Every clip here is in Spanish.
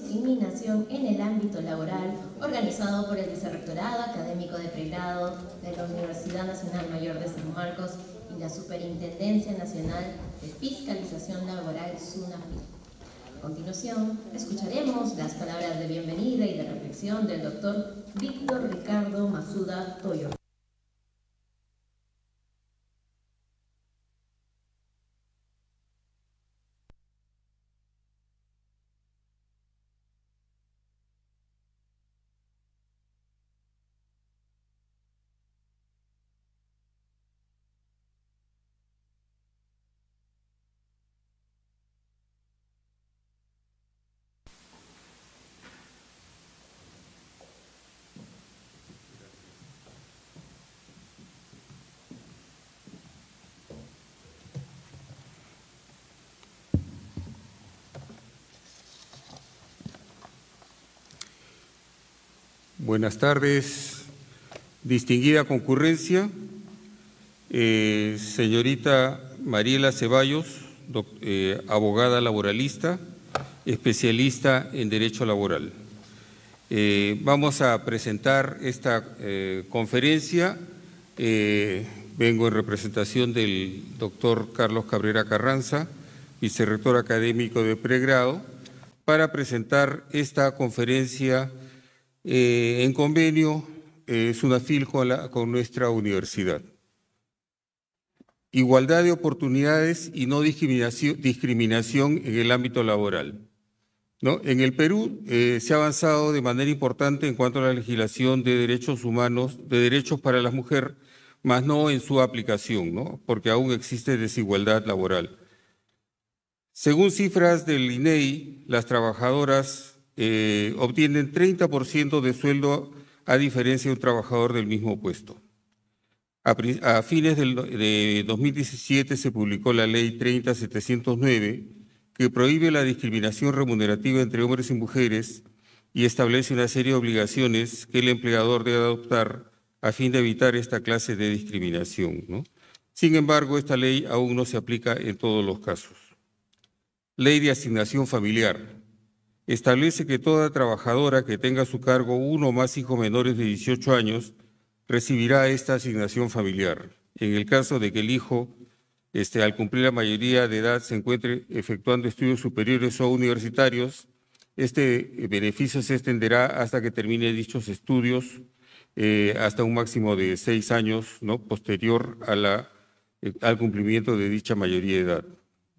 Discriminación en el ámbito laboral, organizado por el Vicerrectorado Académico de Pregrado de la Universidad Nacional Mayor de San Marcos y la Superintendencia Nacional de Fiscalización Laboral, SUNAFIL. A continuación, escucharemos las palabras de bienvenida y de reflexión del doctor Víctor Ricardo Masuda Toyo. Buenas tardes, distinguida concurrencia, señorita Mariela Ceballos, abogada laboralista, especialista en Derecho Laboral. Vamos a presentar esta conferencia. Vengo en representación del doctor Carlos Cabrera Carranza, vicerrector académico de pregrado, para presentar esta conferencia en convenio SUNAFIL con nuestra universidad. Igualdad de oportunidades y no discriminación en el ámbito laboral. ¿No? En el Perú se ha avanzado de manera importante en cuanto a la legislación de derechos humanos, de derechos para la mujer, más no en su aplicación, ¿no? Porque aún existe desigualdad laboral. Según cifras del INEI, las trabajadoras obtienen 30% de sueldo a diferencia de un trabajador del mismo puesto. A fines de 2017 se publicó la Ley 30.709 que prohíbe la discriminación remunerativa entre hombres y mujeres y establece una serie de obligaciones que el empleador debe adoptar a fin de evitar esta clase de discriminación, ¿no? Sin embargo, esta ley aún no se aplica en todos los casos. Ley de asignación familiar. Establece que toda trabajadora que tenga a su cargo uno o más hijos menores de 18 años recibirá esta asignación familiar. En el caso de que el hijo, al cumplir la mayoría de edad, se encuentre efectuando estudios superiores o universitarios, este beneficio se extenderá hasta que termine dichos estudios, hasta un máximo de 6 años, ¿no? Posterior al cumplimiento de dicha mayoría de edad.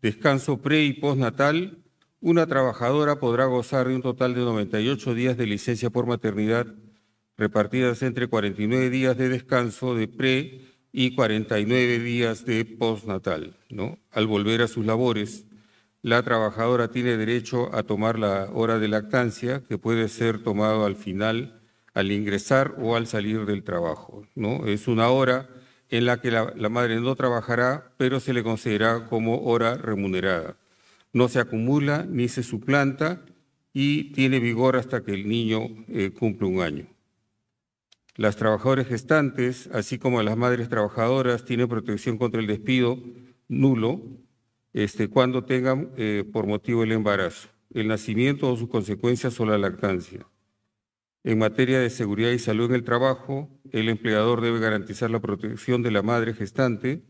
Descanso pre- y postnatal. Una trabajadora podrá gozar de un total de 98 días de licencia por maternidad, repartidas entre 49 días de descanso de pre y 49 días de postnatal, ¿no? Al volver a sus labores, la trabajadora tiene derecho a tomar la hora de lactancia, que puede ser tomado al final, al ingresar o al salir del trabajo, ¿no? Es una hora en la que la madre no trabajará, pero se le considerará como hora remunerada. No se acumula ni se suplanta y tiene vigor hasta que el niño cumple 1 año. Las trabajadoras gestantes, así como las madres trabajadoras, tienen protección contra el despido nulo cuando tengan por motivo el embarazo, el nacimiento o sus consecuencias o la lactancia. En materia de seguridad y salud en el trabajo, el empleador debe garantizar la protección de la madre gestante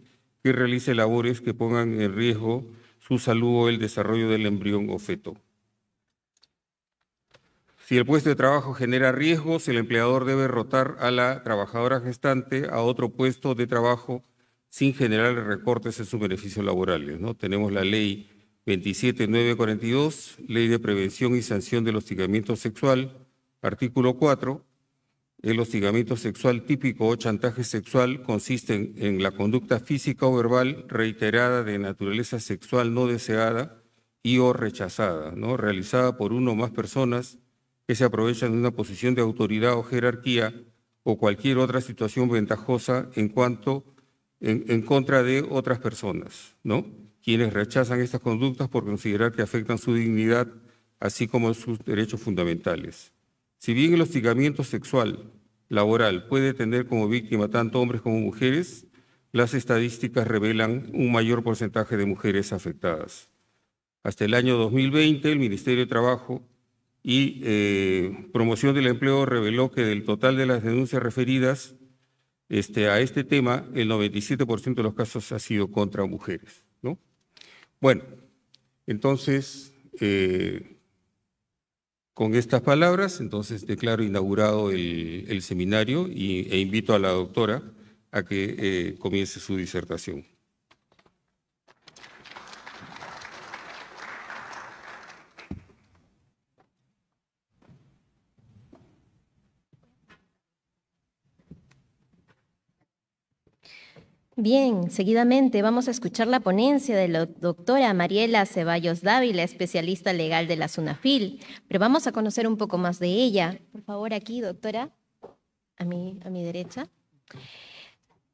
que realice labores que pongan en riesgo su salud o el desarrollo del embrión o feto. Si el puesto de trabajo genera riesgos, el empleador debe rotar a la trabajadora gestante a otro puesto de trabajo sin generar recortes en sus beneficios laborales, ¿no? Tenemos la Ley 27.942, Ley de Prevención y Sanción del Hostigamiento Sexual, artículo 4. El hostigamiento sexual típico o chantaje sexual consiste en la conducta física o verbal reiterada de naturaleza sexual no deseada y o rechazada, ¿no? Realizada por una o más personas que se aprovechan de una posición de autoridad o jerarquía o cualquier otra situación ventajosa en contra de otras personas, ¿no? Quienes rechazan estas conductas por considerar que afectan su dignidad, así como sus derechos fundamentales. Si bien el hostigamiento sexual laboral puede tener como víctima tanto hombres como mujeres, las estadísticas revelan un mayor porcentaje de mujeres afectadas. Hasta el año 2020, el Ministerio de Trabajo y Promoción del Empleo reveló que del total de las denuncias referidas a este tema, el 97% de los casos ha sido contra mujeres, ¿no? Bueno, entonces, con estas palabras, entonces declaro inaugurado el seminario e invito a la doctora a que comience su disertación. Bien, seguidamente vamos a escuchar la ponencia de la doctora Mariela Ceballos Dávila, especialista legal de la SUNAFIL, pero vamos a conocer un poco más de ella. Por favor, aquí, doctora, a mi derecha.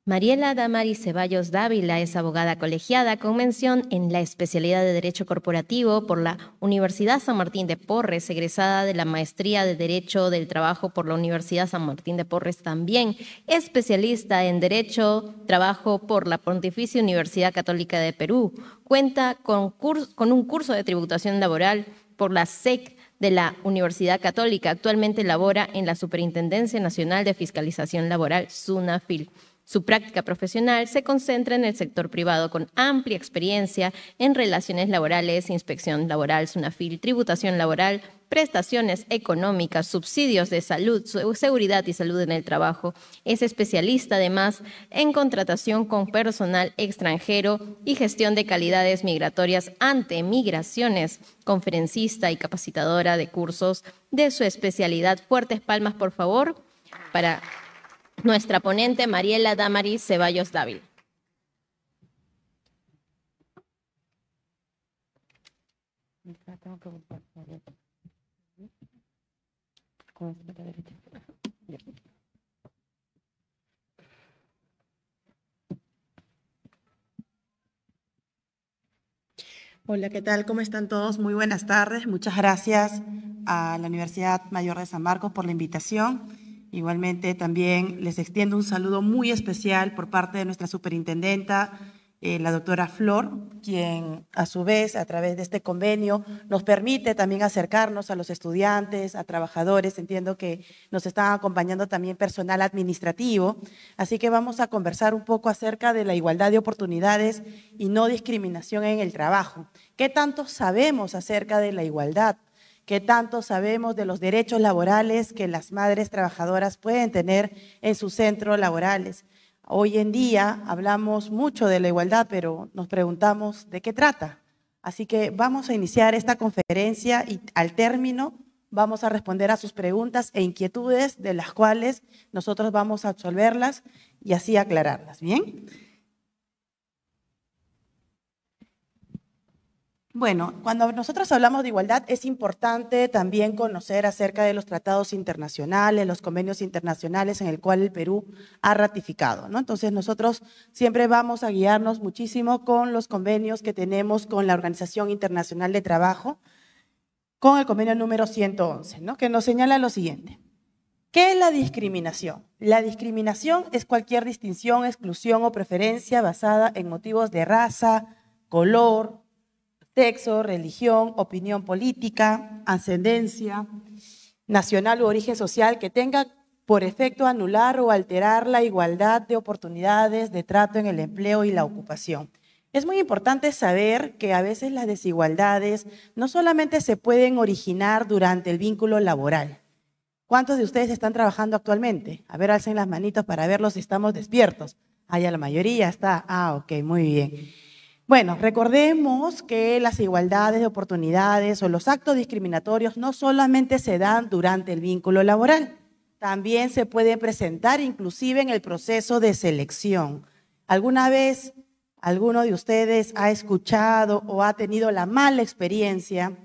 Mariela Damaris Ceballos Dávila es abogada colegiada con mención en la especialidad de Derecho Corporativo por la Universidad San Martín de Porres, egresada de la Maestría de Derecho del Trabajo por la Universidad San Martín de Porres también, especialista en Derecho Trabajo por la Pontificia Universidad Católica de Perú. Cuenta con un curso de tributación laboral por la SEC de la Universidad Católica. Actualmente labora en la Superintendencia Nacional de Fiscalización Laboral, SUNAFIL. Su práctica profesional se concentra en el sector privado con amplia experiencia en relaciones laborales, inspección laboral, SUNAFIL, tributación laboral, prestaciones económicas, subsidios de salud, seguridad y salud en el trabajo. Es especialista además en contratación con personal extranjero y gestión de calidades migratorias ante migraciones, conferencista y capacitadora de cursos de su especialidad. Fuertes palmas, por favor, para nuestra ponente Mariela Damaris Ceballos Dávila. Hola, ¿qué tal? ¿Cómo están todos? Muy buenas tardes. Muchas gracias a la Universidad Mayor de San Marcos por la invitación. Igualmente también les extiendo un saludo muy especial por parte de nuestra superintendenta, la doctora Flor, quien a su vez a través de este convenio nos permite también acercarnos a los estudiantes, a trabajadores. Entiendo que nos están acompañando también personal administrativo, así que vamos a conversar un poco acerca de la igualdad de oportunidades y no discriminación en el trabajo. ¿Qué tanto sabemos acerca de la igualdad? ¿Qué tanto sabemos de los derechos laborales que las madres trabajadoras pueden tener en sus centros laborales? Hoy en día hablamos mucho de la igualdad, pero nos preguntamos ¿de qué trata? Así que vamos a iniciar esta conferencia y al término vamos a responder a sus preguntas e inquietudes, de las cuales nosotros vamos a absolverlas y así aclararlas. ¿Bien? Bueno, cuando nosotros hablamos de igualdad es importante también conocer acerca de los tratados internacionales, los convenios internacionales en el cual el Perú ha ratificado, ¿no? Entonces nosotros siempre vamos a guiarnos muchísimo con los convenios que tenemos con la Organización Internacional de Trabajo, con el convenio número 111, ¿no? Que nos señala lo siguiente. ¿Qué es la discriminación? La discriminación es cualquier distinción, exclusión o preferencia basada en motivos de raza, color, sexo, religión, opinión política, ascendencia nacional u origen social que tenga por efecto anular o alterar la igualdad de oportunidades de trato en el empleo y la ocupación. Es muy importante saber que a veces las desigualdades no solamente se pueden originar durante el vínculo laboral. ¿Cuántos de ustedes están trabajando actualmente? A ver, alcen las manitos para verlos si estamos despiertos. Ah, ya la mayoría está. Ah, ok, muy bien. Bueno, recordemos que las igualdades de oportunidades o los actos discriminatorios no solamente se dan durante el vínculo laboral, también se pueden presentar inclusive en el proceso de selección. ¿Alguna vez alguno de ustedes ha escuchado o ha tenido la mala experiencia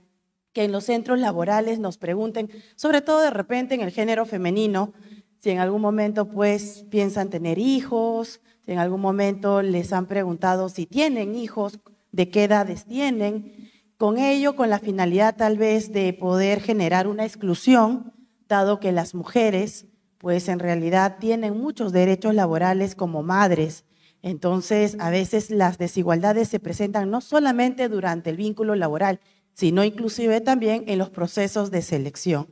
que en los centros laborales nos pregunten, sobre todo de repente en el género femenino, si en algún momento pues piensan tener hijos, si en algún momento les han preguntado si tienen hijos, de qué edades tienen, con ello con la finalidad tal vez de poder generar una exclusión, dado que las mujeres pues en realidad tienen muchos derechos laborales como madres. Entonces a veces las desigualdades se presentan no solamente durante el vínculo laboral, sino inclusive también en los procesos de selección.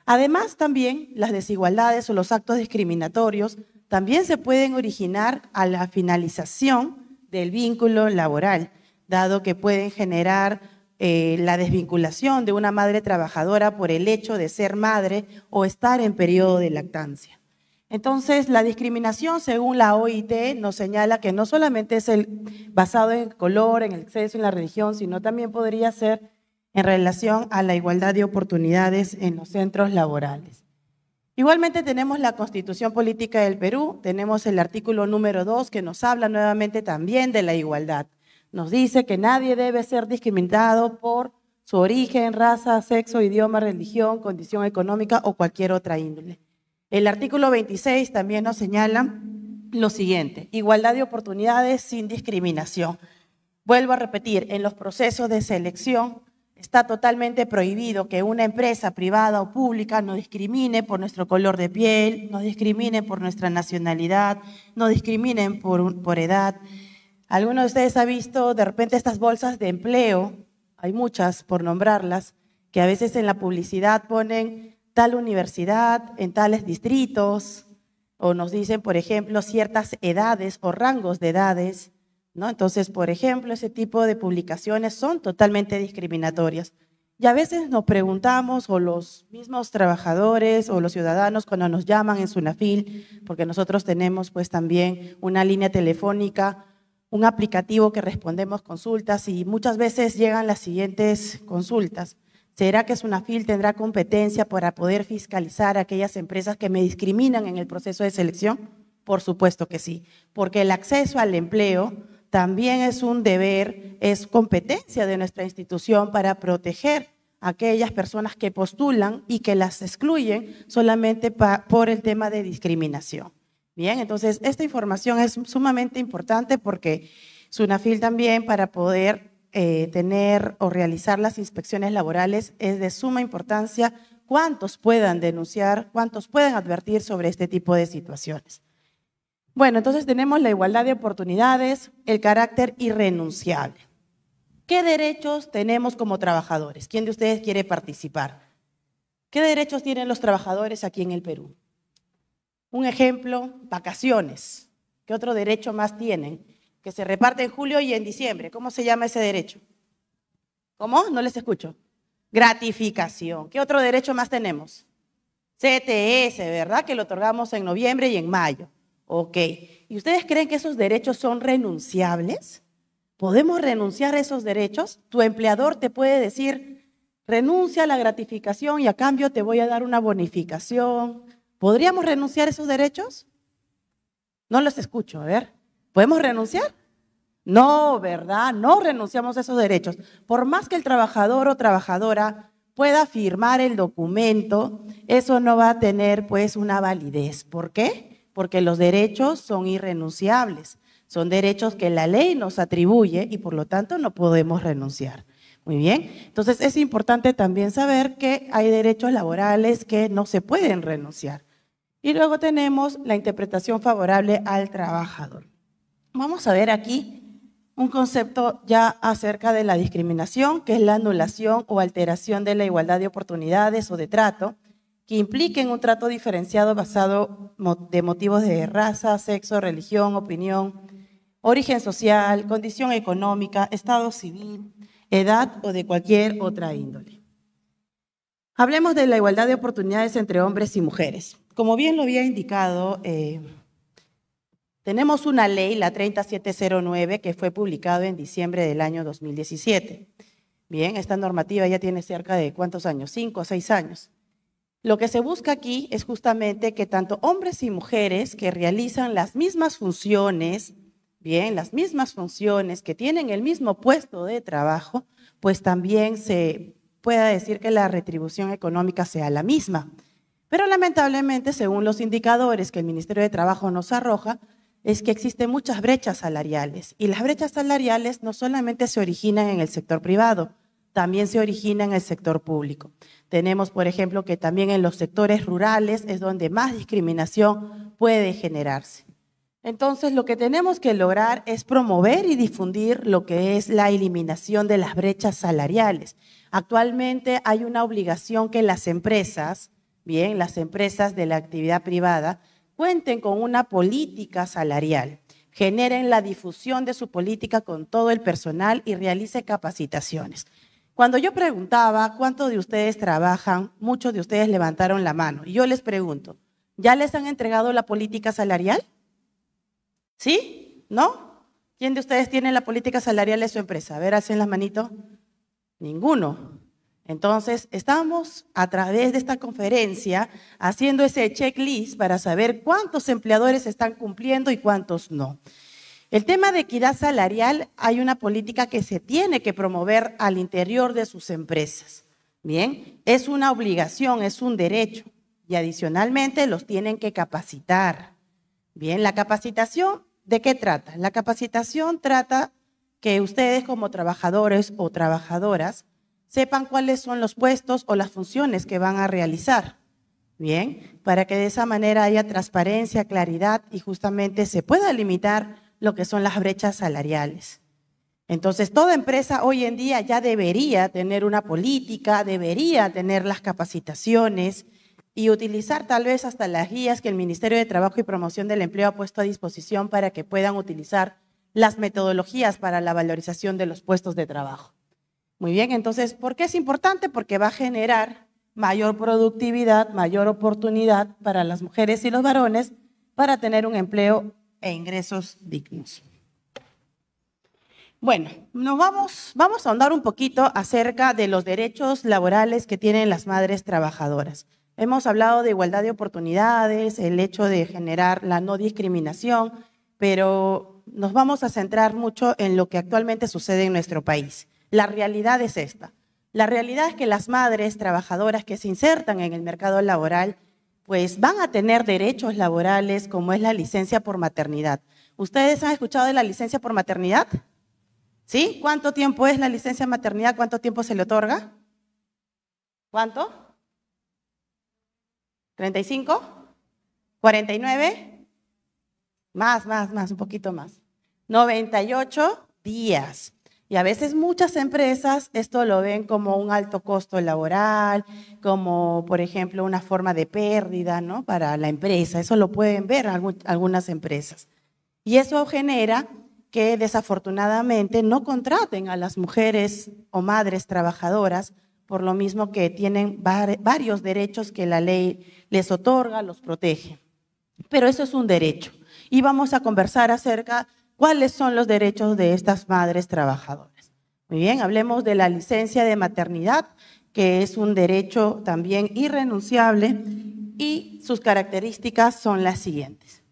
Además, también las desigualdades o los actos discriminatorios también se pueden originar a la finalización del vínculo laboral, dado que pueden generar la desvinculación de una madre trabajadora por el hecho de ser madre o estar en periodo de lactancia. Entonces, la discriminación, según la OIT, nos señala que no solamente es basado en el color, en el sexo, en la religión, sino también podría ser en relación a la igualdad de oportunidades en los centros laborales. Igualmente tenemos la Constitución Política del Perú, tenemos el artículo número 2 que nos habla nuevamente también de la igualdad. Nos dice que nadie debe ser discriminado por su origen, raza, sexo, idioma, religión, condición económica o cualquier otra índole. El artículo 26 también nos señala lo siguiente: igualdad de oportunidades sin discriminación. Vuelvo a repetir, en los procesos de selección está totalmente prohibido que una empresa privada o pública nos discrimine por nuestro color de piel, nos discrimine por nuestra nacionalidad, nos discriminen por edad. ¿Alguno de ustedes ha visto de repente estas bolsas de empleo? Hay muchas, por nombrarlas, que a veces en la publicidad ponen tal universidad en tales distritos, o nos dicen, por ejemplo, ciertas edades o rangos de edades, ¿no? Entonces, por ejemplo, ese tipo de publicaciones son totalmente discriminatorias. Y a veces nos preguntamos, o los mismos trabajadores o los ciudadanos cuando nos llaman en SUNAFIL, porque nosotros tenemos pues también una línea telefónica, un aplicativo que respondemos consultas y muchas veces llegan las siguientes consultas. ¿Será que SUNAFIL tendrá competencia para poder fiscalizar a aquellas empresas que me discriminan en el proceso de selección? Por supuesto que sí, porque el acceso al empleo también es un deber, es competencia de nuestra institución para proteger a aquellas personas que postulan y que las excluyen solamente por el tema de discriminación. Bien, entonces esta información es sumamente importante porque SUNAFIL también, para poder tener o realizar las inspecciones laborales, es de suma importancia cuántos puedan denunciar, cuántos puedan advertir sobre este tipo de situaciones. Bueno, entonces tenemos la igualdad de oportunidades, el carácter irrenunciable. ¿Qué derechos tenemos como trabajadores? ¿Quién de ustedes quiere participar? ¿Qué derechos tienen los trabajadores aquí en el Perú? Un ejemplo, vacaciones. ¿Qué otro derecho más tienen? Que se reparte en julio y en diciembre. ¿Cómo se llama ese derecho? ¿Cómo? No les escucho. Gratificación. ¿Qué otro derecho más tenemos? CTS, ¿verdad? Que lo otorgamos en noviembre y en mayo. Ok. ¿Y ustedes creen que esos derechos son renunciables? ¿Podemos renunciar a esos derechos? Tu empleador te puede decir, renuncia a la gratificación y a cambio te voy a dar una bonificación. ¿Podríamos renunciar a esos derechos? No los escucho, a ver. ¿Podemos renunciar? No, ¿verdad? No renunciamos a esos derechos. Por más que el trabajador o trabajadora pueda firmar el documento, eso no va a tener pues una validez. ¿Por qué? Porque los derechos son irrenunciables. Son derechos que la ley nos atribuye y por lo tanto no podemos renunciar. Muy bien. Entonces es importante también saber que hay derechos laborales que no se pueden renunciar. Y luego tenemos la interpretación favorable al trabajador. Vamos a ver aquí un concepto ya acerca de la discriminación, que es la anulación o alteración de la igualdad de oportunidades o de trato, que impliquen un trato diferenciado basado de motivos de raza, sexo, religión, opinión, origen social, condición económica, estado civil, edad o de cualquier otra índole. Hablemos de la igualdad de oportunidades entre hombres y mujeres. Como bien lo había indicado, tenemos una ley, la 3709, que fue publicada en diciembre del año 2017. Bien, esta normativa ya tiene cerca de ¿cuántos años? 5 o 6 años. Lo que se busca aquí es justamente que tanto hombres y mujeres que realizan las mismas funciones, bien, las mismas funciones, que tienen el mismo puesto de trabajo, pues también se pueda decir que la retribución económica sea la misma. Pero lamentablemente, según los indicadores que el Ministerio de Trabajo nos arroja, es que existen muchas brechas salariales. Y las brechas salariales no solamente se originan en el sector privado, también se origina en el sector público. Tenemos, por ejemplo, que también en los sectores rurales es donde más discriminación puede generarse. Entonces, lo que tenemos que lograr es promover y difundir lo que es la eliminación de las brechas salariales. Actualmente hay una obligación que las empresas, bien, las empresas de la actividad privada, cuenten con una política salarial, generen la difusión de su política con todo el personal y realice capacitaciones. Cuando yo preguntaba cuántos de ustedes trabajan, muchos de ustedes levantaron la mano. Y yo les pregunto, ¿ya les han entregado la política salarial? ¿Sí? ¿No? ¿Quién de ustedes tiene la política salarial de su empresa? A ver, hacen las manitos. Ninguno. Entonces, estamos a través de esta conferencia haciendo ese checklist para saber cuántos empleadores están cumpliendo y cuántos no. El tema de equidad salarial, hay una política que se tiene que promover al interior de sus empresas. Bien, es una obligación, es un derecho y adicionalmente los tienen que capacitar. Bien, la capacitación, ¿de qué trata? La capacitación trata que ustedes como trabajadores o trabajadoras sepan cuáles son los puestos o las funciones que van a realizar. Bien, para que de esa manera haya transparencia, claridad y justamente se pueda limitar lo que son las brechas salariales. Entonces, toda empresa hoy en día ya debería tener una política, debería tener las capacitaciones y utilizar tal vez hasta las guías que el Ministerio de Trabajo y Promoción del Empleo ha puesto a disposición para que puedan utilizar las metodologías para la valorización de los puestos de trabajo. Muy bien, entonces, ¿por qué es importante? Porque va a generar mayor productividad, mayor oportunidad para las mujeres y los varones para tener un empleo e ingresos dignos. Bueno, vamos a ahondar un poquito acerca de los derechos laborales que tienen las madres trabajadoras. Hemos hablado de igualdad de oportunidades, el hecho de generar la no discriminación, pero nos vamos a centrar mucho en lo que actualmente sucede en nuestro país. La realidad es esta. La realidad es que las madres trabajadoras que se insertan en el mercado laboral pues van a tener derechos laborales como es la licencia por maternidad. ¿Ustedes han escuchado de la licencia por maternidad? ¿Sí? ¿Cuánto tiempo es la licencia de maternidad? ¿Cuánto tiempo se le otorga? ¿Cuánto? ¿35? ¿49? Más, un poquito más. 98 días. Y a veces muchas empresas esto lo ven como un alto costo laboral, como por ejemplo una forma de pérdida, ¿no? Para la empresa. Eso lo pueden ver algunas empresas. Y eso genera que desafortunadamente no contraten a las mujeres o madres trabajadoras por lo mismo que tienen varios derechos que la ley les otorga, los protege. Pero eso es un derecho. Y vamos a conversar acerca ¿cuáles son los derechos de estas madres trabajadoras? Muy bien, hablemos de la licencia de maternidad, que es un derecho también irrenunciable y sus características son las siguientes.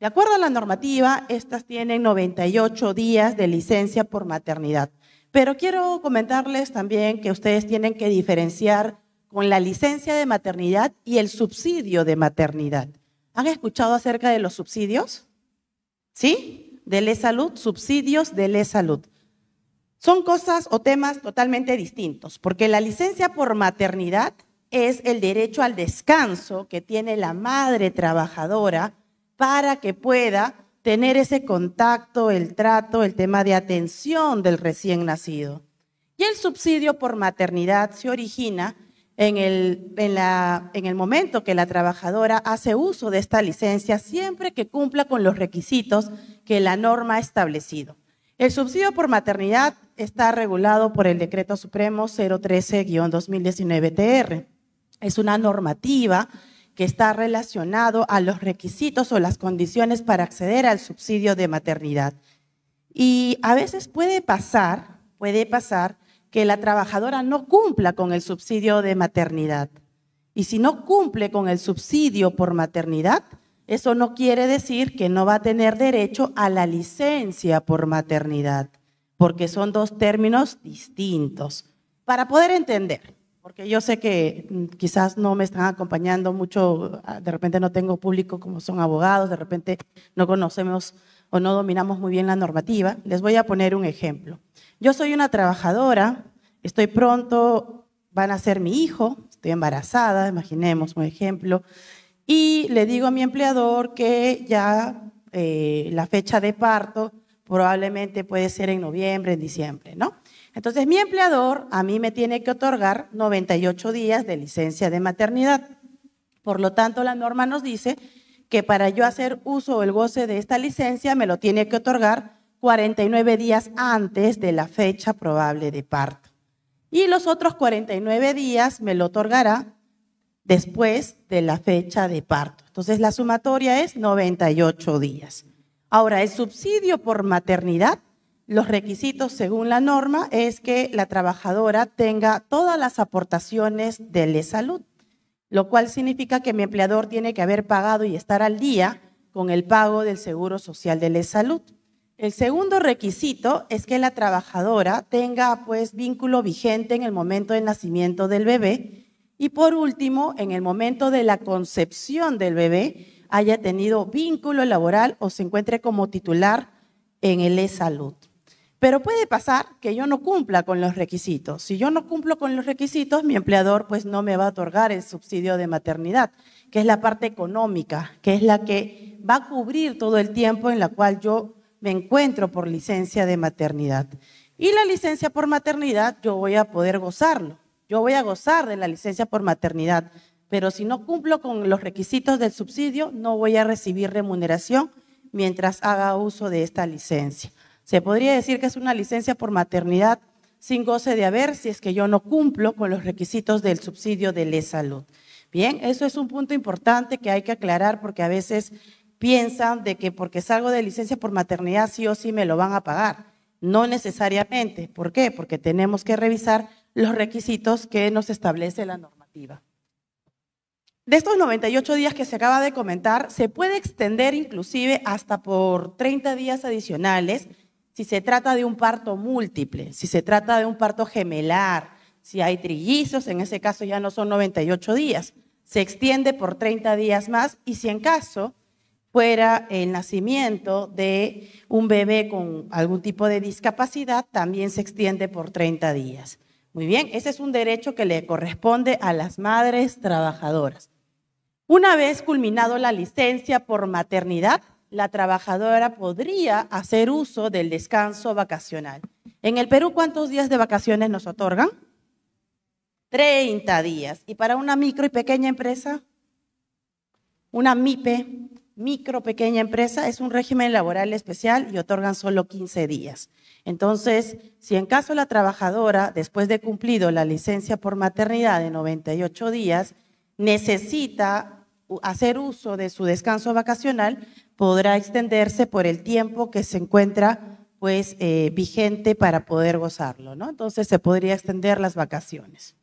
De acuerdo a la normativa, estas tienen 98 días de licencia por maternidad. Pero quiero comentarles también que ustedes tienen que diferenciar con la licencia de maternidad y el subsidio de maternidad. ¿Han escuchado acerca de los subsidios? ¿Sí? De Ley Salud, subsidios de Ley Salud. Son cosas o temas totalmente distintos, porque la licencia por maternidad es el derecho al descanso que tiene la madre trabajadora para que pueda tener ese contacto, el trato, el tema de atención del recién nacido. Y el subsidio por maternidad se origina en el momento que la trabajadora hace uso de esta licencia siempre que cumpla con los requisitos que la norma ha establecido. El subsidio por maternidad está regulado por el Decreto Supremo 013-2019-TR. Es una normativa que está relacionado a los requisitos o las condiciones para acceder al subsidio de maternidad. Y a veces puede pasar que la trabajadora no cumpla con el subsidio de maternidad. Y si no cumple con el subsidio por maternidad, eso no quiere decir que no va a tener derecho a la licencia por maternidad, porque son dos términos distintos. Para poder entender, porque yo sé que quizás no me están acompañando mucho, de repente no tengo público como son abogados, de repente no conocemos o no dominamos muy bien la normativa, les voy a poner un ejemplo. Yo soy una trabajadora, estoy pronto, van a ser mi hijo, estoy embarazada, imaginemos un ejemplo, y le digo a mi empleador que ya la fecha de parto probablemente puede ser en noviembre, en diciembre, ¿no? Entonces, mi empleador a mí me tiene que otorgar 98 días de licencia de maternidad. Por lo tanto, la norma nos dice que para yo hacer uso o el goce de esta licencia me lo tiene que otorgar 49 días antes de la fecha probable de parto. Y los otros 49 días me lo otorgará después de la fecha de parto. Entonces, la sumatoria es 98 días. Ahora, el subsidio por maternidad, los requisitos según la norma es que la trabajadora tenga todas las aportaciones de LESalud, lo cual significa que mi empleador tiene que haber pagado y estar al día con el pago del Seguro Social de LESalud. El segundo requisito es que la trabajadora tenga pues vínculo vigente en el momento del nacimiento del bebé y por último, en el momento de la concepción del bebé, haya tenido vínculo laboral o se encuentre como titular en el LESalud. Pero puede pasar que yo no cumpla con los requisitos. Si yo no cumplo con los requisitos, mi empleador pues no me va a otorgar el subsidio de maternidad, que es la parte económica, que es la que va a cubrir todo el tiempo en la cual yo me encuentro por licencia de maternidad. Y la licencia por maternidad yo voy a poder gozarlo. Yo voy a gozar de la licencia por maternidad, pero si no cumplo con los requisitos del subsidio, no voy a recibir remuneración mientras haga uso de esta licencia. Se podría decir que es una licencia por maternidad sin goce de haber si es que yo no cumplo con los requisitos del subsidio de LESalud. Bien, eso es un punto importante que hay que aclarar porque a veces piensan de que porque salgo de licencia por maternidad sí o sí me lo van a pagar. No necesariamente. ¿Por qué? Porque tenemos que revisar los requisitos que nos establece la normativa. De estos 98 días que se acaba de comentar, se puede extender inclusive hasta por 30 días adicionales si se trata de un parto múltiple, si se trata de un parto gemelar, si hay trillizos, en ese caso ya no son 98 días, se extiende por 30 días más y si en caso fuera el nacimiento de un bebé con algún tipo de discapacidad, también se extiende por 30 días. Muy bien, ese es un derecho que le corresponde a las madres trabajadoras. Una vez culminado la licencia por maternidad, la trabajadora podría hacer uso del descanso vacacional. En el Perú, ¿cuántos días de vacaciones nos otorgan? 30 días. ¿Y para una micro y pequeña empresa? Una MIPE, micro pequeña empresa, es un régimen laboral especial y otorgan solo 15 días. Entonces, si en caso la trabajadora, después de cumplido la licencia por maternidad de 98 días, necesita hacer uso de su descanso vacacional, podrá extenderse por el tiempo que se encuentra pues, vigente para poder gozarlo, ¿no? Entonces se podría extender las vacaciones.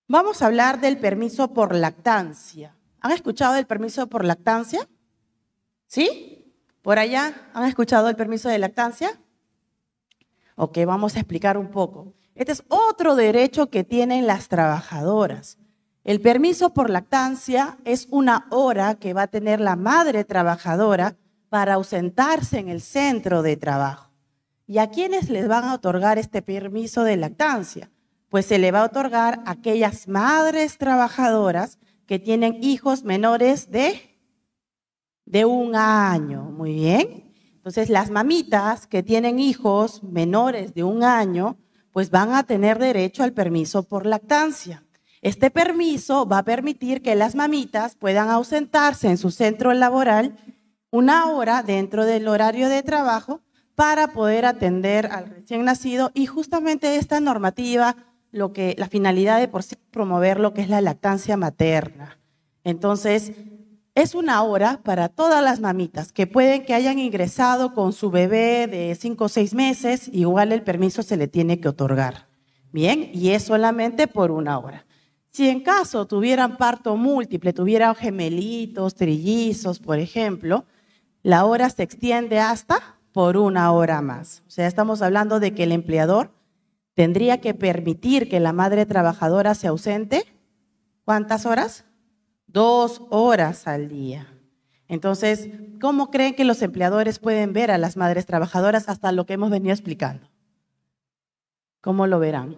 Vamos a hablar del permiso por lactancia. ¿Han escuchado del permiso por lactancia? ¿Sí? ¿Por allá han escuchado el permiso de lactancia? Ok, vamos a explicar un poco. Este es otro derecho que tienen las trabajadoras. El permiso por lactancia es una hora que va a tener la madre trabajadora para ausentarse en el centro de trabajo. ¿Y a quiénes les van a otorgar este permiso de lactancia? Pues se le va a otorgar a aquellas madres trabajadoras que tienen hijos menores de 1 año. Muy bien. Entonces, las mamitas que tienen hijos menores de 1 año, pues van a tener derecho al permiso por lactancia. Este permiso va a permitir que las mamitas puedan ausentarse en su centro laboral 1 hora dentro del horario de trabajo para poder atender al recién nacido y justamente esta normativa, la finalidad de por sí promover lo que es la lactancia materna. Entonces, es 1 hora para todas las mamitas que pueden que hayan ingresado con su bebé de 5 o 6 meses, igual el permiso se le tiene que otorgar. Bien, y es solamente por 1 hora. Si en caso tuvieran parto múltiple, tuvieran gemelitos, trillizos, por ejemplo, la hora se extiende hasta por 1 hora más. O sea, estamos hablando de que el empleador tendría que permitir que la madre trabajadora se ausente. ¿Cuántas horas? 2 horas al día. Entonces, ¿cómo creen que los empleadores pueden ver a las madres trabajadoras hasta lo que hemos venido explicando? ¿Cómo lo verán?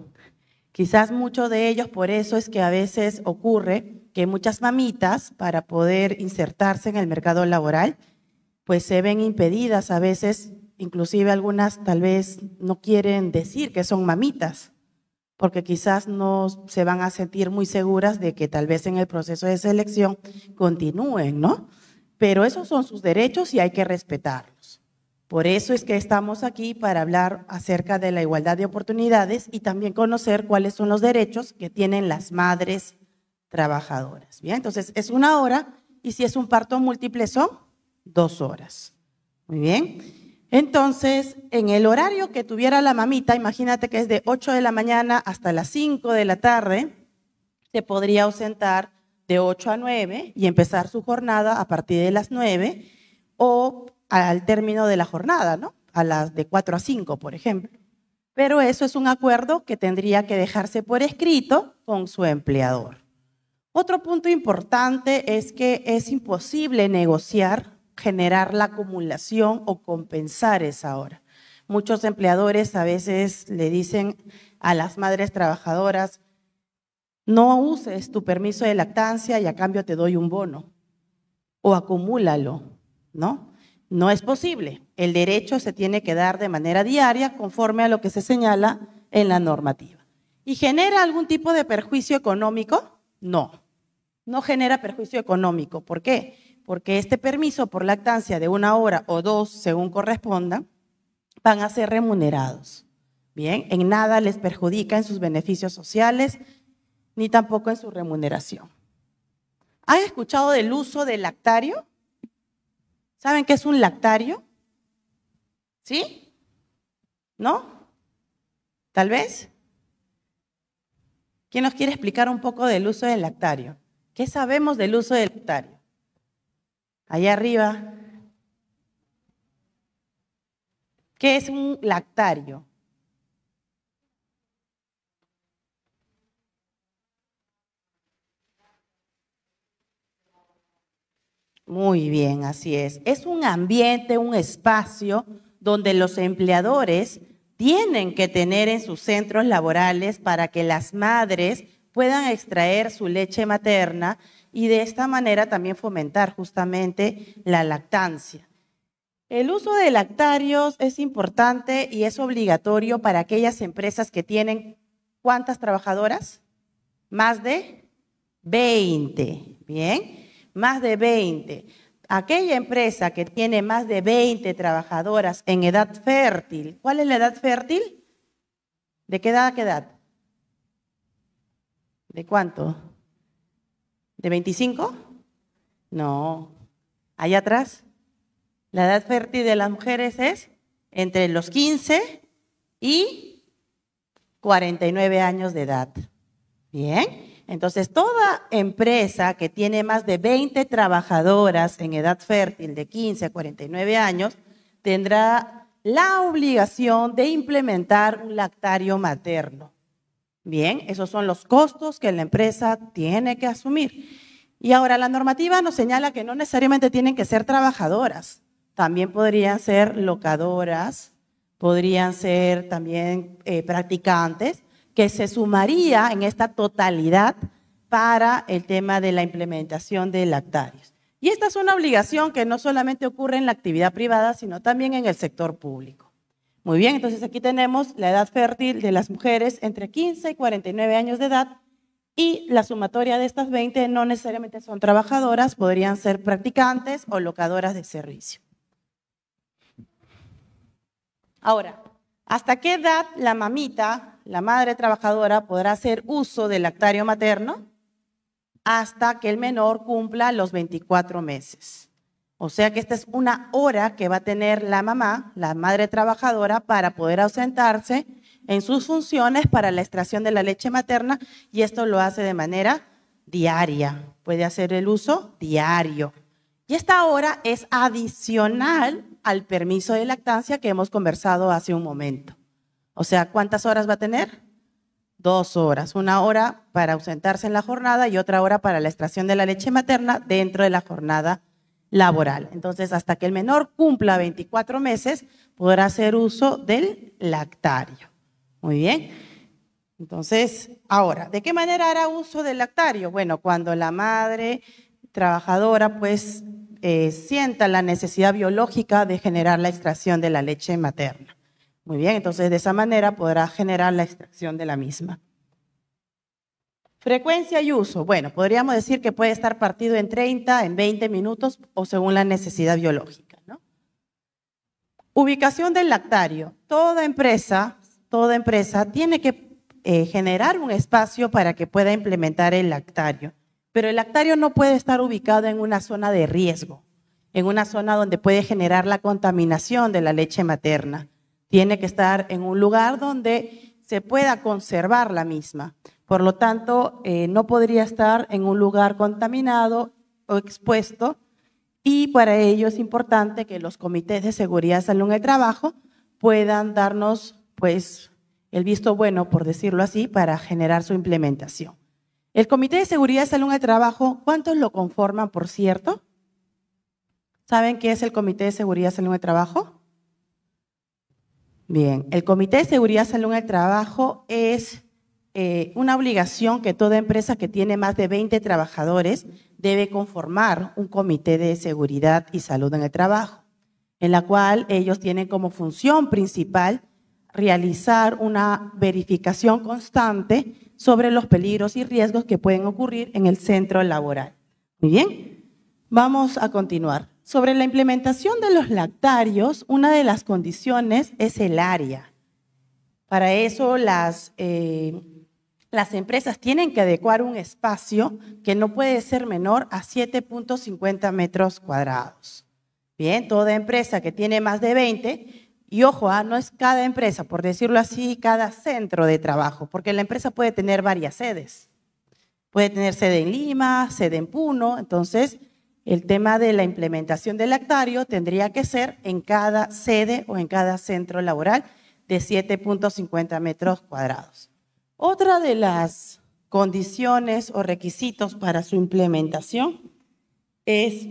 Quizás muchos de ellos, por eso es que a veces ocurre que muchas mamitas, para poder insertarse en el mercado laboral, pues se ven impedidas a veces inclusive algunas tal vez no quieren decir que son mamitas, porque quizás no se van a sentir muy seguras de que tal vez en el proceso de selección continúen, ¿no? Pero esos son sus derechos y hay que respetarlos. Por eso es que estamos aquí para hablar acerca de la igualdad de oportunidades y también conocer cuáles son los derechos que tienen las madres trabajadoras. Bien, entonces es 1 hora y si es un parto múltiple son 2 horas. Muy bien. Entonces, en el horario que tuviera la mamita, imagínate que es de 8 de la mañana hasta las 5 de la tarde, se podría ausentar de 8 a 9 y empezar su jornada a partir de las 9 o al término de la jornada, ¿no? A las de 4 a 5, por ejemplo. Pero eso es un acuerdo que tendría que dejarse por escrito con su empleador. Otro punto importante es que es imposible negociar, generar la acumulación o compensar esa hora. Muchos empleadores a veces le dicen a las madres trabajadoras, no uses tu permiso de lactancia y a cambio te doy un bono o acumúlalo, ¿no? No es posible. El derecho se tiene que dar de manera diaria conforme a lo que se señala en la normativa. ¿Y genera algún tipo de perjuicio económico? No, no genera perjuicio económico. ¿Por qué? Porque este permiso por lactancia de 1 hora o 2, según corresponda, van a ser remunerados. Bien, en nada les perjudica en sus beneficios sociales, ni tampoco en su remuneración. ¿Han escuchado del uso del lactario? ¿Saben qué es un lactario? ¿Sí? ¿No? ¿Tal vez? ¿Quién nos quiere explicar un poco del uso del lactario? ¿Qué sabemos del uso del lactario? Allá arriba. ¿Qué es un lactario? Muy bien, así es. Es un ambiente, un espacio donde los empleadores tienen que tener en sus centros laborales para que las madres puedan extraer su leche materna y de esta manera también fomentar justamente la lactancia. El uso de lactarios es importante y es obligatorio para aquellas empresas que tienen, ¿cuántas trabajadoras? Más de 20, ¿bien? Más de 20. Aquella empresa que tiene más de 20 trabajadoras en edad fértil, ¿cuál es la edad fértil? ¿De qué edad a qué edad? ¿De cuánto? ¿De 25? No. ¿Allá atrás? La edad fértil de las mujeres es entre los 15 y 49 años de edad. Bien. Entonces, toda empresa que tiene más de 20 trabajadoras en edad fértil de 15 a 49 años tendrá la obligación de implementar un lactario materno. Bien, esos son los costos que la empresa tiene que asumir. Y ahora la normativa nos señala que no necesariamente tienen que ser trabajadoras, también podrían ser locadoras, podrían ser también practicantes, que se sumaría en esta totalidad para el tema de la implementación de lactarios. Y esta es una obligación que no solamente ocurre en la actividad privada, sino también en el sector público. Muy bien, entonces aquí tenemos la edad fértil de las mujeres entre 15 y 49 años de edad y la sumatoria de estas 20 no necesariamente son trabajadoras, podrían ser practicantes o locadoras de servicio. Ahora, ¿hasta qué edad la mamita, la madre trabajadora, podrá hacer uso del lactario materno? Hasta que el menor cumpla los 24 meses. O sea que esta es 1 hora que va a tener la mamá, la madre trabajadora, para poder ausentarse en sus funciones para la extracción de la leche materna y esto lo hace de manera diaria. Puede hacer el uso diario. Y esta hora es adicional al permiso de lactancia que hemos conversado hace un momento. O sea, ¿cuántas horas va a tener? 2 horas. 1 hora para ausentarse en la jornada y otra hora para la extracción de la leche materna dentro de la jornada laboral. Entonces, hasta que el menor cumpla 24 meses, podrá hacer uso del lactario. Muy bien. Entonces, ahora, ¿de qué manera hará uso del lactario? Bueno, cuando la madre trabajadora, pues, sienta la necesidad biológica de generar la extracción de la leche materna. Muy bien, entonces de esa manera podrá generar la extracción de la misma. Frecuencia y uso. Bueno, podríamos decir que puede estar partido en 30, en 20 minutos o según la necesidad biológica, ¿no? Ubicación del lactario. Toda empresa tiene que generar un espacio para que pueda implementar el lactario. Pero el lactario no puede estar ubicado en una zona de riesgo, en una zona donde puede generar la contaminación de la leche materna. Tiene que estar en un lugar donde se pueda conservar la misma. Por lo tanto, no podría estar en un lugar contaminado o expuesto, y para ello es importante que los comités de seguridad y salud en el trabajo puedan darnos, pues, el visto bueno, por decirlo así, para generar su implementación. El Comité de Seguridad y Salud en el Trabajo, ¿cuántos lo conforman, por cierto? ¿Saben qué es el Comité de Seguridad y Salud en el Trabajo? Bien, el Comité de Seguridad y Salud en el Trabajo es una obligación que toda empresa que tiene más de 20 trabajadores debe conformar un Comité de Seguridad y Salud en el Trabajo, en la cual ellos tienen como función principal realizar una verificación constante sobre los peligros y riesgos que pueden ocurrir en el centro laboral. Muy bien, vamos a continuar. Sobre la implementación de los lactarios, una de las condiciones es el área. Para eso las empresas tienen que adecuar un espacio que no puede ser menor a 7.50 metros cuadrados. Bien, toda empresa que tiene más de 20, y ojo, no es cada empresa, por decirlo así, cada centro de trabajo, porque la empresa puede tener varias sedes. Puede tener sede en Lima, sede en Puno, entonces el tema de la implementación del lactario tendría que ser en cada sede o en cada centro laboral de 7.50 metros cuadrados. Otra de las condiciones o requisitos para su implementación es,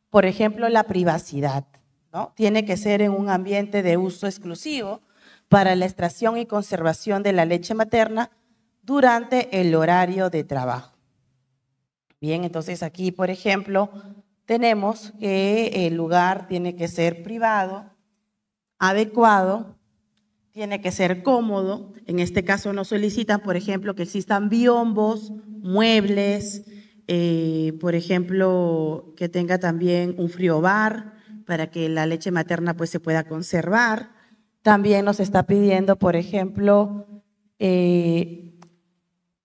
por ejemplo, la privacidad, ¿no? Tiene que ser en un ambiente de uso exclusivo para la extracción y conservación de la leche materna durante el horario de trabajo. Bien, entonces aquí, por ejemplo, tenemos que el lugar tiene que ser privado, adecuado, tiene que ser cómodo. En este caso nos solicitan, por ejemplo, que existan biombos, muebles, por ejemplo, que tenga también un friobar para que la leche materna pues se pueda conservar. También nos está pidiendo, por ejemplo,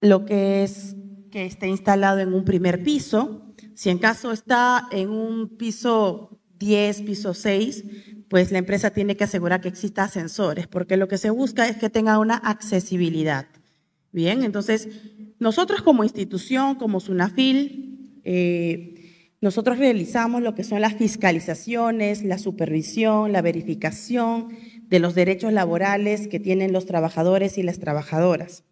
lo que es que esté instalado en un primer piso. Si en caso está en un piso 10, piso 6, pues la empresa tiene que asegurar que exista ascensores, porque lo que se busca es que tenga una accesibilidad. Bien, entonces nosotros como institución, como SUNAFIL, nosotros realizamos lo que son las fiscalizaciones, la supervisión, la verificación de los derechos laborales que tienen los trabajadores y las trabajadoras.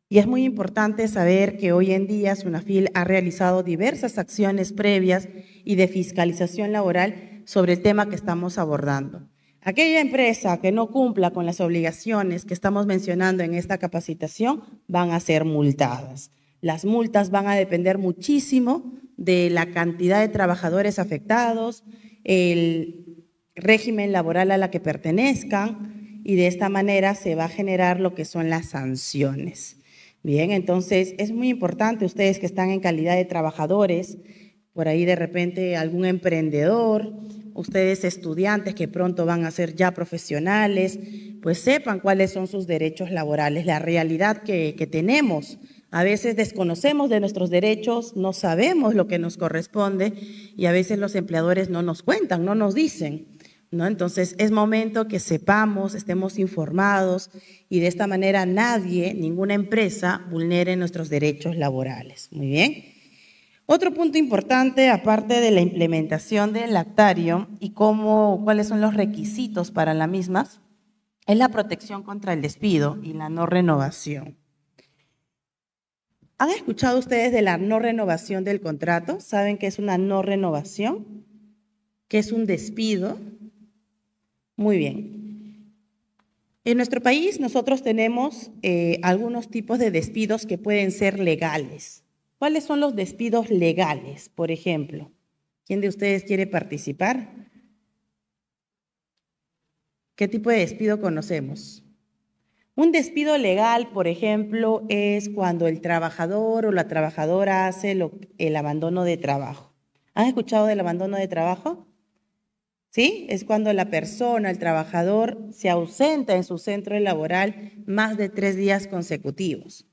Y es muy importante saber que hoy en día SUNAFIL ha realizado diversas acciones previas y de fiscalización laboral sobre el tema que estamos abordando. Aquella empresa que no cumpla con las obligaciones que estamos mencionando en esta capacitación van a ser multadas. Las multas van a depender muchísimo de la cantidad de trabajadores afectados, el régimen laboral a la que pertenezcan, y de esta manera se va a generar lo que son las sanciones. Bien, entonces es muy importante ustedes que están en calidad de trabajadores, por ahí de repente algún emprendedor, ustedes estudiantes que pronto van a ser ya profesionales, pues sepan cuáles son sus derechos laborales, la realidad que tenemos. A veces desconocemos de nuestros derechos, no sabemos lo que nos corresponde y a veces los empleadores no nos cuentan, no nos dicen, ¿no? Entonces es momento que sepamos, estemos informados y de esta manera nadie, ninguna empresa vulnere nuestros derechos laborales. Muy bien. Otro punto importante, aparte de la implementación del lactario y cuáles son los requisitos para la misma, es la protección contra el despido y la no renovación. ¿Han escuchado ustedes de la no renovación del contrato? ¿Saben qué es una no renovación? ¿Qué es un despido? Muy bien. En nuestro país nosotros tenemos algunos tipos de despidos que pueden ser legales. ¿Cuáles son los despidos legales, por ejemplo? ¿Quién de ustedes quiere participar? ¿Qué tipo de despido conocemos? Un despido legal, por ejemplo, es cuando el trabajador o la trabajadora hace el abandono de trabajo. ¿Han escuchado del abandono de trabajo? ¿Sí? Es cuando la persona, el trabajador, se ausenta en su centro laboral más de 3 días consecutivos.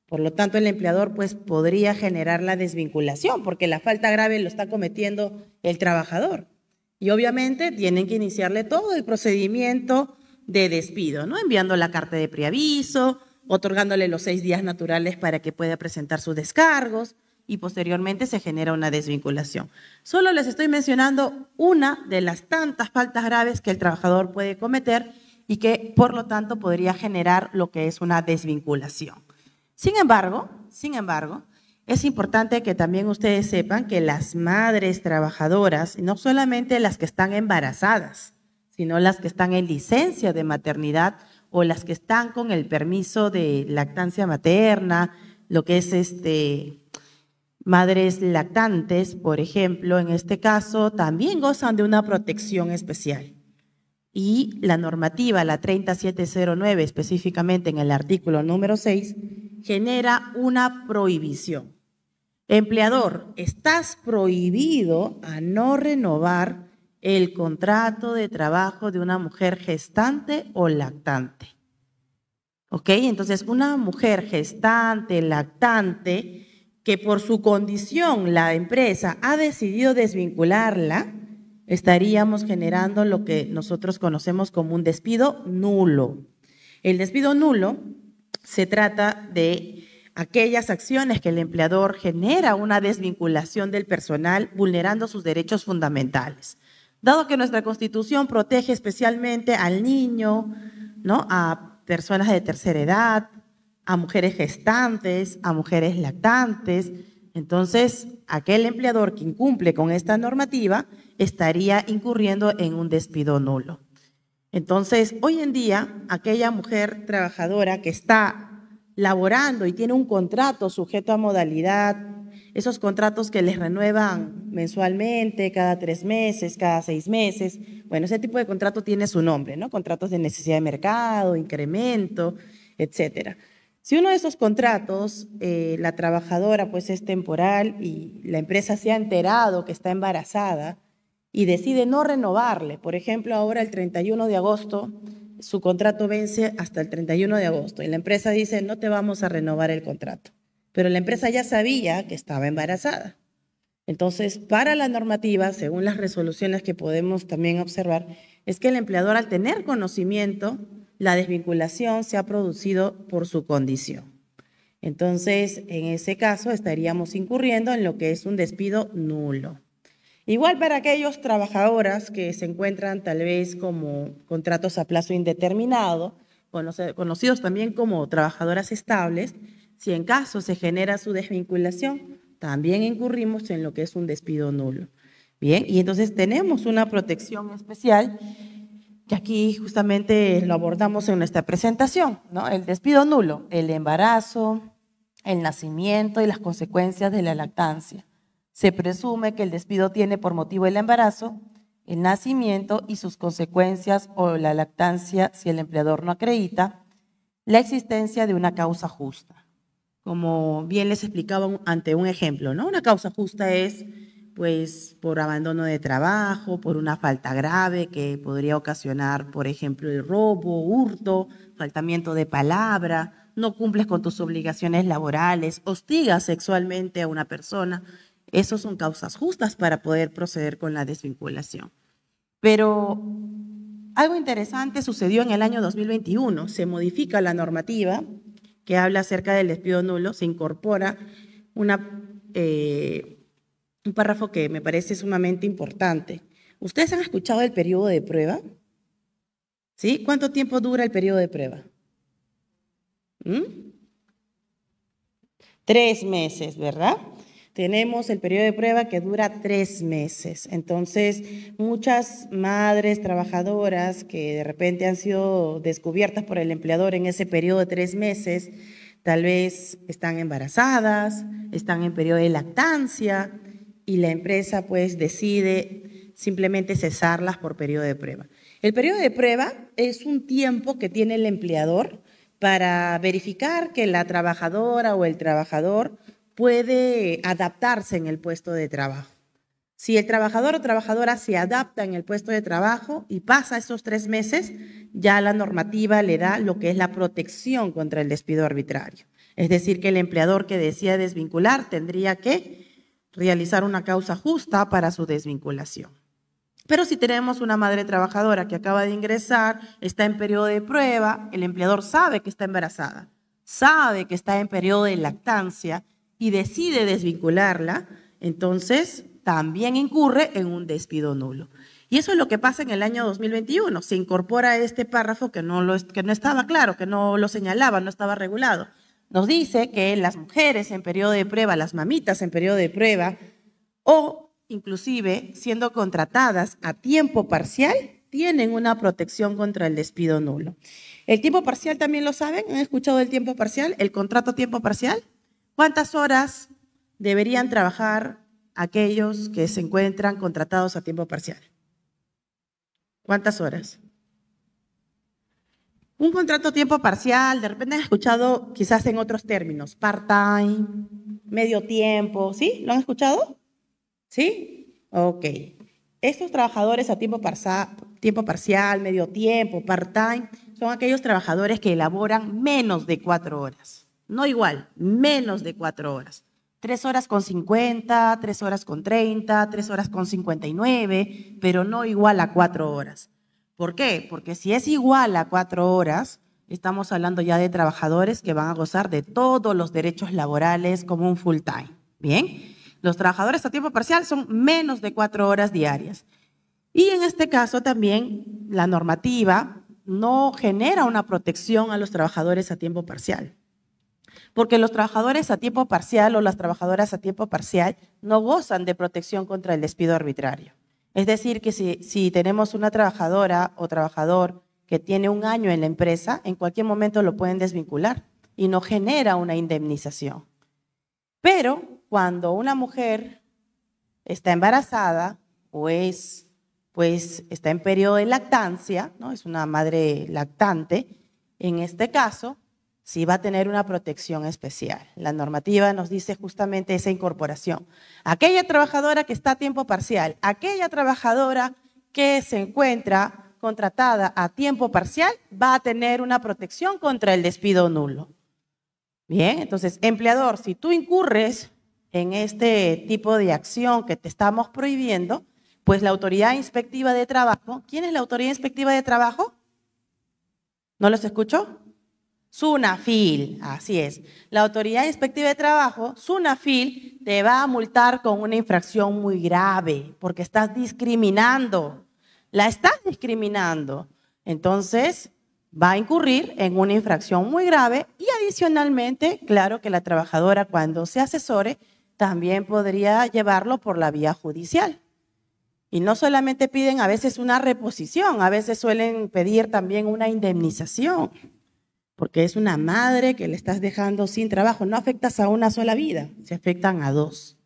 Por lo tanto, el empleador pues podría generar la desvinculación porque la falta grave lo está cometiendo el trabajador. Y obviamente tienen que iniciarle todo el procedimiento de despido, ¿no? Enviando la carta de preaviso, otorgándole los 6 días naturales para que pueda presentar sus descargos y posteriormente se genera una desvinculación. Solo les estoy mencionando una de las tantas faltas graves que el trabajador puede cometer y que por lo tanto podría generar lo que es una desvinculación. Sin embargo, es importante que también ustedes sepan que las madres trabajadoras, no solamente las que están embarazadas, sino las que están en licencia de maternidad o las que están con el permiso de lactancia materna, lo que es madres lactantes, por ejemplo, en este caso, también gozan de una protección especial. Y la normativa, la 30709, específicamente en el artículo número 6, genera una prohibición. Empleador, estás prohibido a no renovar el contrato de trabajo de una mujer gestante o lactante. ¿Ok? Entonces, una mujer gestante, lactante, que por su condición la empresa ha decidido desvincularla, estaríamos generando lo que nosotros conocemos como un despido nulo. El despido nulo se trata de aquellas acciones que el empleador genera una desvinculación del personal vulnerando sus derechos fundamentales. Dado que nuestra Constitución protege especialmente al niño, ¿no?, a personas de tercera edad, a mujeres gestantes, a mujeres lactantes, entonces aquel empleador que incumple con esta normativa estaría incurriendo en un despido nulo. Entonces, hoy en día, aquella mujer trabajadora que está laborando y tiene un contrato sujeto a modalidad, esos contratos que les renuevan mensualmente, cada 3 meses, cada 6 meses, bueno, ese tipo de contrato tiene su nombre, ¿no? Contratos de necesidad de mercado, incremento, etcétera. Si uno de esos contratos, la trabajadora pues es temporal y la empresa se ha enterado que está embarazada y decide no renovarle, por ejemplo, ahora el 31 de agosto, su contrato vence hasta el 31 de agosto y la empresa dice no te vamos a renovar el contrato, pero la empresa ya sabía que estaba embarazada. Entonces, para la normativa, según las resoluciones que podemos también observar, es que el empleador al tener conocimiento, la desvinculación se ha producido por su condición. Entonces, en ese caso, estaríamos incurriendo en lo que es un despido nulo. Igual para aquellos trabajadoras que se encuentran tal vez como contratos a plazo indeterminado, conocidos también como trabajadoras estables, si en caso se genera su desvinculación, también incurrimos en lo que es un despido nulo. Bien, y entonces tenemos una protección especial que aquí justamente lo abordamos en nuestra presentación, ¿no? El despido nulo, el embarazo, el nacimiento y las consecuencias de la lactancia. Se presume que el despido tiene por motivo el embarazo, el nacimiento y sus consecuencias o la lactancia si el empleador no acredita la existencia de una causa justa. Como bien les explicaba ante un ejemplo, ¿no? Una causa justa es pues por abandono de trabajo, por una falta grave que podría ocasionar, por ejemplo, el robo, hurto, faltamiento de palabra, no cumples con tus obligaciones laborales, hostigas sexualmente a una persona. Esas son causas justas para poder proceder con la desvinculación. Pero algo interesante sucedió en el año 2021. Se modifica la normativa que habla acerca del despido nulo, se incorpora un párrafo que me parece sumamente importante. ¿Ustedes han escuchado del periodo de prueba? ¿Sí? ¿Cuánto tiempo dura el periodo de prueba? 3 meses, ¿verdad? Tenemos el periodo de prueba que dura 3 meses. Entonces, muchas madres trabajadoras que de repente han sido descubiertas por el empleador en ese periodo de 3 meses, tal vez están embarazadas, están en periodo de lactancia y la empresa pues decide simplemente cesarlas por periodo de prueba. El periodo de prueba es un tiempo que tiene el empleador para verificar que la trabajadora o el trabajador puede adaptarse en el puesto de trabajo. Si el trabajador o trabajadora se adapta en el puesto de trabajo y pasa esos 3 meses, ya la normativa le da lo que es la protección contra el despido arbitrario. Es decir, que el empleador que decida desvincular tendría que realizar una causa justa para su desvinculación. Pero si tenemos una madre trabajadora que acaba de ingresar, está en periodo de prueba, el empleador sabe que está embarazada, sabe que está en periodo de lactancia y decide desvincularla, entonces también incurre en un despido nulo. Y eso es lo que pasa en el año 2021. Se incorpora este párrafo que no estaba claro, que no lo señalaba, no estaba regulado. Nos dice que las mujeres en periodo de prueba, las mamitas en periodo de prueba o inclusive siendo contratadas a tiempo parcial, tienen una protección contra el despido nulo. El tiempo parcial también lo saben, ¿han escuchado el tiempo parcial? El contrato a tiempo parcial. ¿Cuántas horas deberían trabajar aquellos que se encuentran contratados a tiempo parcial? ¿Cuántas horas? Un contrato a tiempo parcial, de repente han escuchado quizás en otros términos, part-time, medio tiempo, ¿sí? ¿Lo han escuchado? ¿Sí? Ok. Estos trabajadores a tiempo parcial, medio tiempo, part-time, son aquellos trabajadores que elaboran menos de 4 horas. No igual, menos de 4 horas. 3 horas con 50, 3 horas con 30, 3 horas con 59, pero no igual a 4 horas. ¿Por qué? Porque si es igual a 4 horas, estamos hablando ya de trabajadores que van a gozar de todos los derechos laborales como un full time. Bien. Los trabajadores a tiempo parcial son menos de 4 horas diarias. Y en este caso también la normativa no genera una protección a los trabajadores a tiempo parcial. Porque los trabajadores a tiempo parcial o las trabajadoras a tiempo parcial no gozan de protección contra el despido arbitrario. Es decir, que si tenemos una trabajadora o trabajador que tiene 1 año en la empresa, en cualquier momento lo pueden desvincular y no genera una indemnización. Pero cuando una mujer está embarazada o está en periodo de lactancia, ¿no? Es una madre lactante, en este caso sí va a tener una protección especial. La normativa nos dice justamente esa incorporación. Aquella trabajadora que está a tiempo parcial, aquella trabajadora que se encuentra contratada a tiempo parcial va a tener una protección contra el despido nulo. Bien, entonces, empleador, si tú incurres en este tipo de acción que te estamos prohibiendo, pues la autoridad inspectiva de trabajo, ¿quién es la autoridad inspectiva de trabajo? ¿No los escucho? SUNAFIL, así es. La autoridad inspectiva de trabajo, SUNAFIL, te va a multar con una infracción muy grave porque estás discriminando, la estás discriminando. Entonces, va a incurrir en una infracción muy grave y adicionalmente, claro que la trabajadora cuando se asesore también podría llevarlo por la vía judicial. Y no solamente piden a veces una reposición, a veces suelen pedir también una indemnización, porque es una madre que le estás dejando sin trabajo. No afectas a una sola vida, se afectan a 2.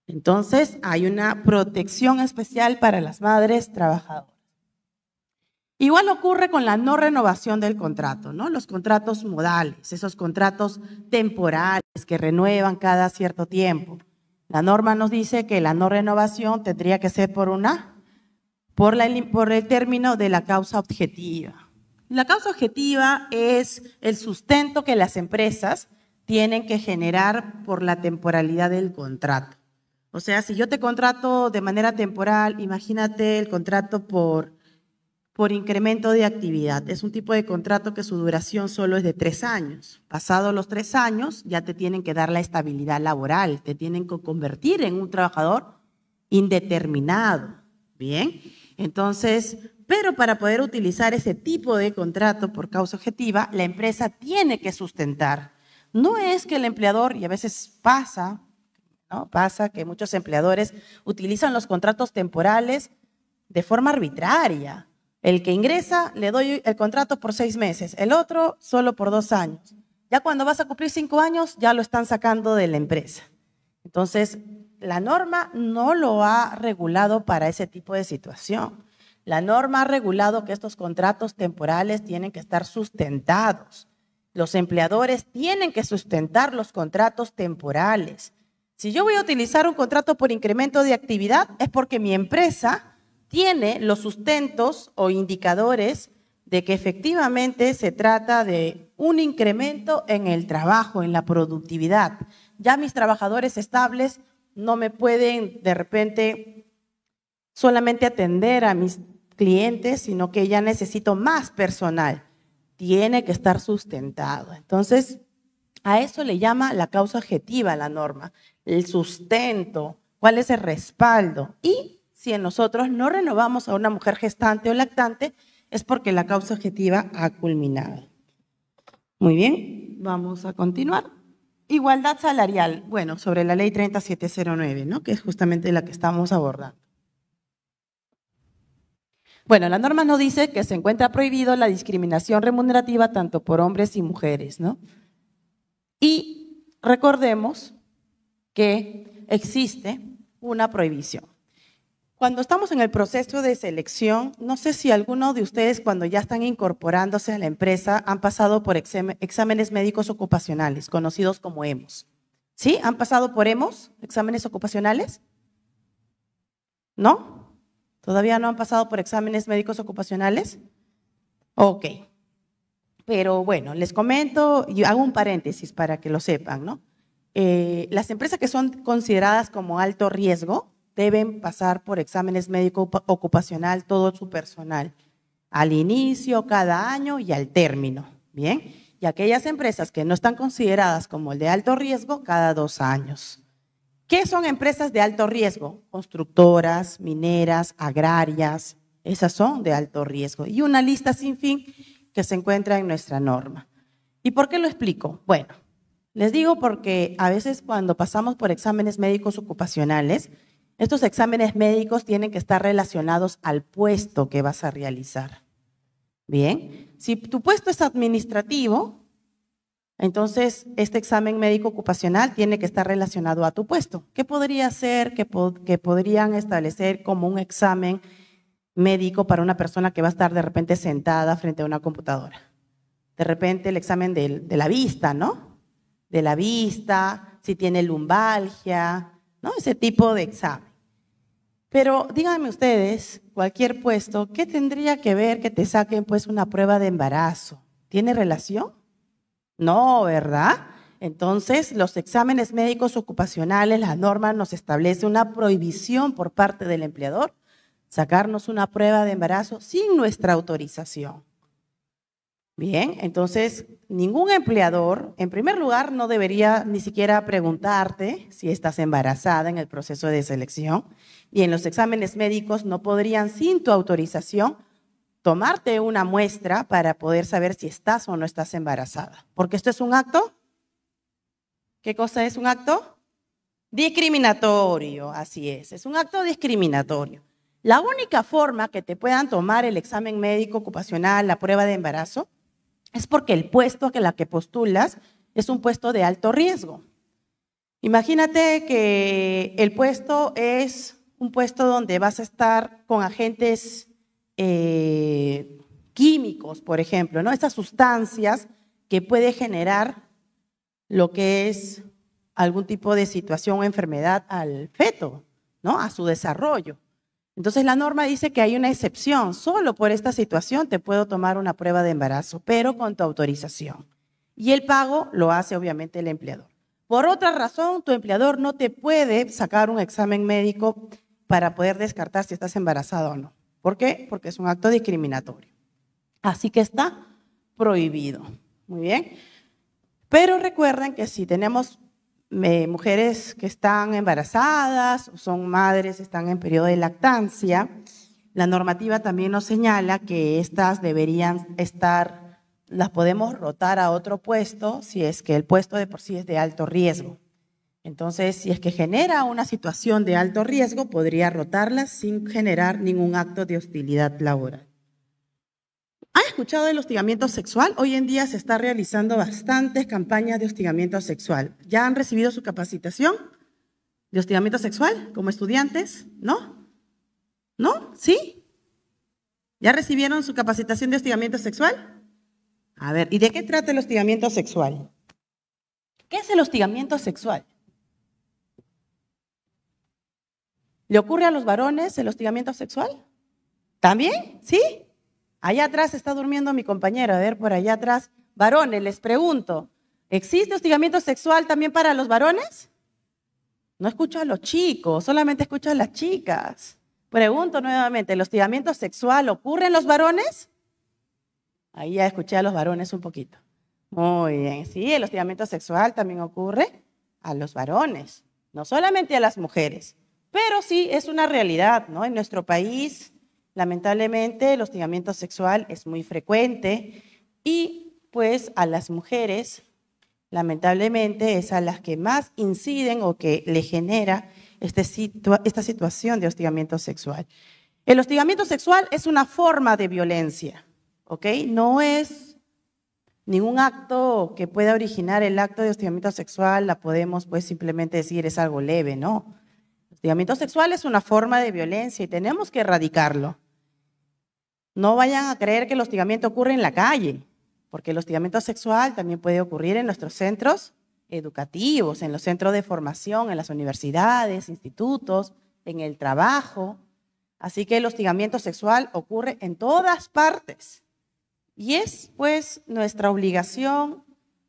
Entonces, hay una protección especial para las madres trabajadoras. Igual ocurre con la no renovación del contrato, ¿no? Los contratos modales, esos contratos temporales que renuevan cada cierto tiempo. La norma nos dice que la no renovación tendría que ser por el término de la causa objetiva. La causa objetiva es el sustento que las empresas tienen que generar por la temporalidad del contrato. O sea, si yo te contrato de manera temporal, imagínate el contrato por incremento de actividad. Es un tipo de contrato que su duración solo es de 3 años. Pasados los 3 años, ya te tienen que dar la estabilidad laboral, te tienen que convertir en un trabajador indeterminado. Bien, entonces, pero para poder utilizar ese tipo de contrato por causa objetiva, la empresa tiene que sustentar. No es que el empleador, y a veces pasa, ¿no? Pasa que muchos empleadores utilizan los contratos temporales de forma arbitraria. El que ingresa, le doy el contrato por 6 meses, el otro solo por 2 años. Ya cuando vas a cumplir 5 años, ya lo están sacando de la empresa. Entonces, la norma no lo ha regulado para ese tipo de situación. La norma ha regulado que estos contratos temporales tienen que estar sustentados. Los empleadores tienen que sustentar los contratos temporales. Si yo voy a utilizar un contrato por incremento de actividad, es porque mi empresa tiene los sustentos o indicadores de que efectivamente se trata de un incremento en el trabajo, en la productividad. Ya mis trabajadores estables no me pueden de repente solamente atender a mis clientes, sino que ya necesito más personal. Tiene que estar sustentado. Entonces, a eso le llama la causa objetiva la norma, el sustento, cuál es el respaldo. Y si nosotros no renovamos a una mujer gestante o lactante, es porque la causa objetiva ha culminado. Muy bien, vamos a continuar. Igualdad salarial, bueno, sobre la ley 3709, ¿no? Que es justamente la que estamos abordando. Bueno, la norma nos dice que se encuentra prohibido la discriminación remunerativa tanto por hombres y mujeres, ¿no? Y recordemos que existe una prohibición. Cuando estamos en el proceso de selección, no sé si alguno de ustedes cuando ya están incorporándose a la empresa han pasado por exámenes médicos ocupacionales, conocidos como EMOS. ¿Sí? ¿Han pasado por EMOS, exámenes ocupacionales? ¿No? ¿Todavía no han pasado por exámenes médicos ocupacionales? Ok. Pero bueno, les comento y hago un paréntesis para que lo sepan, ¿no? Las empresas que son consideradas como alto riesgo deben pasar por exámenes médicos ocupacional todo su personal, al inicio, cada año y al término, ¿bien? Y aquellas empresas que no están consideradas como el de alto riesgo, cada 2 años. ¿Qué son empresas de alto riesgo? Constructoras, mineras, agrarias, esas son de alto riesgo. Y una lista sin fin que se encuentra en nuestra norma. ¿Y por qué lo explico? Bueno, les digo porque a veces cuando pasamos por exámenes médicos ocupacionales, estos exámenes médicos tienen que estar relacionados al puesto que vas a realizar. Bien, si tu puesto es administrativo, entonces este examen médico ocupacional tiene que estar relacionado a tu puesto. ¿Qué podría ser que podrían establecer como un examen médico para una persona que va a estar de repente sentada frente a una computadora? De repente el examen de la vista, ¿no? De la vista, si tiene lumbalgia, ¿no? Ese tipo de examen. Pero díganme ustedes, cualquier puesto, ¿qué tendría que ver que te saquen pues una prueba de embarazo? ¿Tiene relación? No, ¿verdad? Entonces, los exámenes médicos ocupacionales, la norma nos establece una prohibición por parte del empleador, sacarnos una prueba de embarazo sin nuestra autorización. Bien, entonces, ningún empleador, en primer lugar, no debería ni siquiera preguntarte si estás embarazada en el proceso de selección, y en los exámenes médicos no podrían, sin tu autorización, tomarte una muestra para poder saber si estás o no estás embarazada. Porque esto es un acto. ¿Qué cosa es un acto? Discriminatorio, así es un acto discriminatorio. La única forma que te puedan tomar el examen médico ocupacional, la prueba de embarazo, es porque el puesto a la que postulas es un puesto de alto riesgo. Imagínate que el puesto es un puesto donde vas a estar con agentes químicos, por ejemplo, ¿no? Esas sustancias que puede generar lo que es algún tipo de situación o enfermedad al feto, ¿no? A su desarrollo. Entonces la norma dice que hay una excepción, solo por esta situación te puedo tomar una prueba de embarazo, pero con tu autorización. Y el pago lo hace obviamente el empleador. Por otra razón, tu empleador no te puede sacar un examen médico para poder descartar si estás embarazada o no. ¿Por qué? Porque es un acto discriminatorio. Así que está prohibido. Muy bien. Pero recuerden que si tenemos mujeres que están embarazadas, o son madres, están en periodo de lactancia, la normativa también nos señala que estas deberían estar, las podemos rotar a otro puesto si es que el puesto de por sí es de alto riesgo. Entonces, si es que genera una situación de alto riesgo, podría rotarlas sin generar ningún acto de hostilidad laboral. ¿Han escuchado del hostigamiento sexual? Hoy en día se está realizando bastantes campañas de hostigamiento sexual. ¿Ya han recibido su capacitación? de hostigamiento sexual como estudiantes? ¿No? ¿No? ¿Sí? ¿Ya recibieron su capacitación de hostigamiento sexual? A ver, ¿y de qué trata el hostigamiento sexual? ¿Qué es el hostigamiento sexual? ¿Le ocurre a los varones el hostigamiento sexual? ¿También? ¿Sí? Allá atrás está durmiendo mi compañero, a ver, por allá atrás. Varones, les pregunto, ¿existe hostigamiento sexual también para los varones? No escucho a los chicos, solamente escucho a las chicas. Pregunto nuevamente, ¿el hostigamiento sexual ocurre en los varones? Ahí ya escuché a los varones un poquito. Muy bien, sí, el hostigamiento sexual también ocurre a los varones, no solamente a las mujeres, pero sí es una realidad, ¿no? En nuestro país, lamentablemente, el hostigamiento sexual es muy frecuente y pues a las mujeres, lamentablemente, es a las que más inciden o que le genera esta situación de hostigamiento sexual. El hostigamiento sexual es una forma de violencia, ¿ok? No es ningún acto que pueda originar el acto de hostigamiento sexual, la podemos pues simplemente decir es algo leve, ¿no? El hostigamiento sexual es una forma de violencia y tenemos que erradicarlo. No vayan a creer que el hostigamiento ocurre en la calle, porque el hostigamiento sexual también puede ocurrir en nuestros centros educativos, en los centros de formación, en las universidades, institutos, en el trabajo. Así que el hostigamiento sexual ocurre en todas partes. Y es pues nuestra obligación,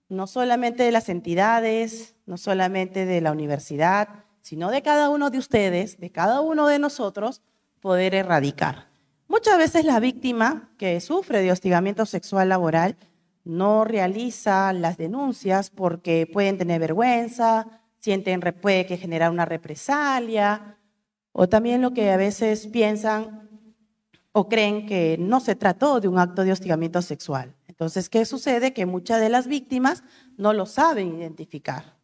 no solamente de las entidades, no solamente de la universidad, sino de cada uno de ustedes, de cada uno de nosotros, poder erradicar. Muchas veces la víctima que sufre de hostigamiento sexual laboral no realiza las denuncias porque pueden tener vergüenza, puede que generar una represalia, o también lo que a veces piensan o creen que no se trató de un acto de hostigamiento sexual. Entonces, ¿qué sucede? Que muchas de las víctimas no lo saben identificar.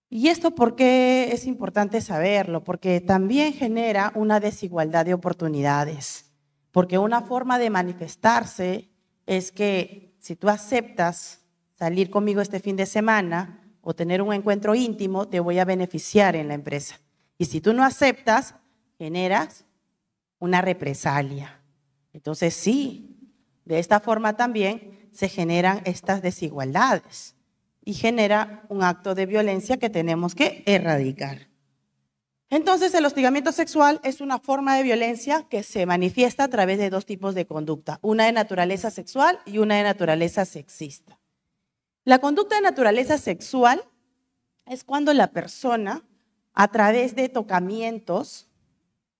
¿Y esto por qué es importante saberlo? Porque también genera una desigualdad de oportunidades. Porque una forma de manifestarse es que si tú aceptas salir conmigo este fin de semana o tener un encuentro íntimo, te voy a beneficiar en la empresa. Y si tú no aceptas, generas una represalia. Entonces sí, de esta forma también se generan estas desigualdades y genera un acto de violencia que tenemos que erradicar. Entonces el hostigamiento sexual es una forma de violencia que se manifiesta a través de dos tipos de conducta, una de naturaleza sexual y una de naturaleza sexista. La conducta de naturaleza sexual es cuando la persona, a través de tocamientos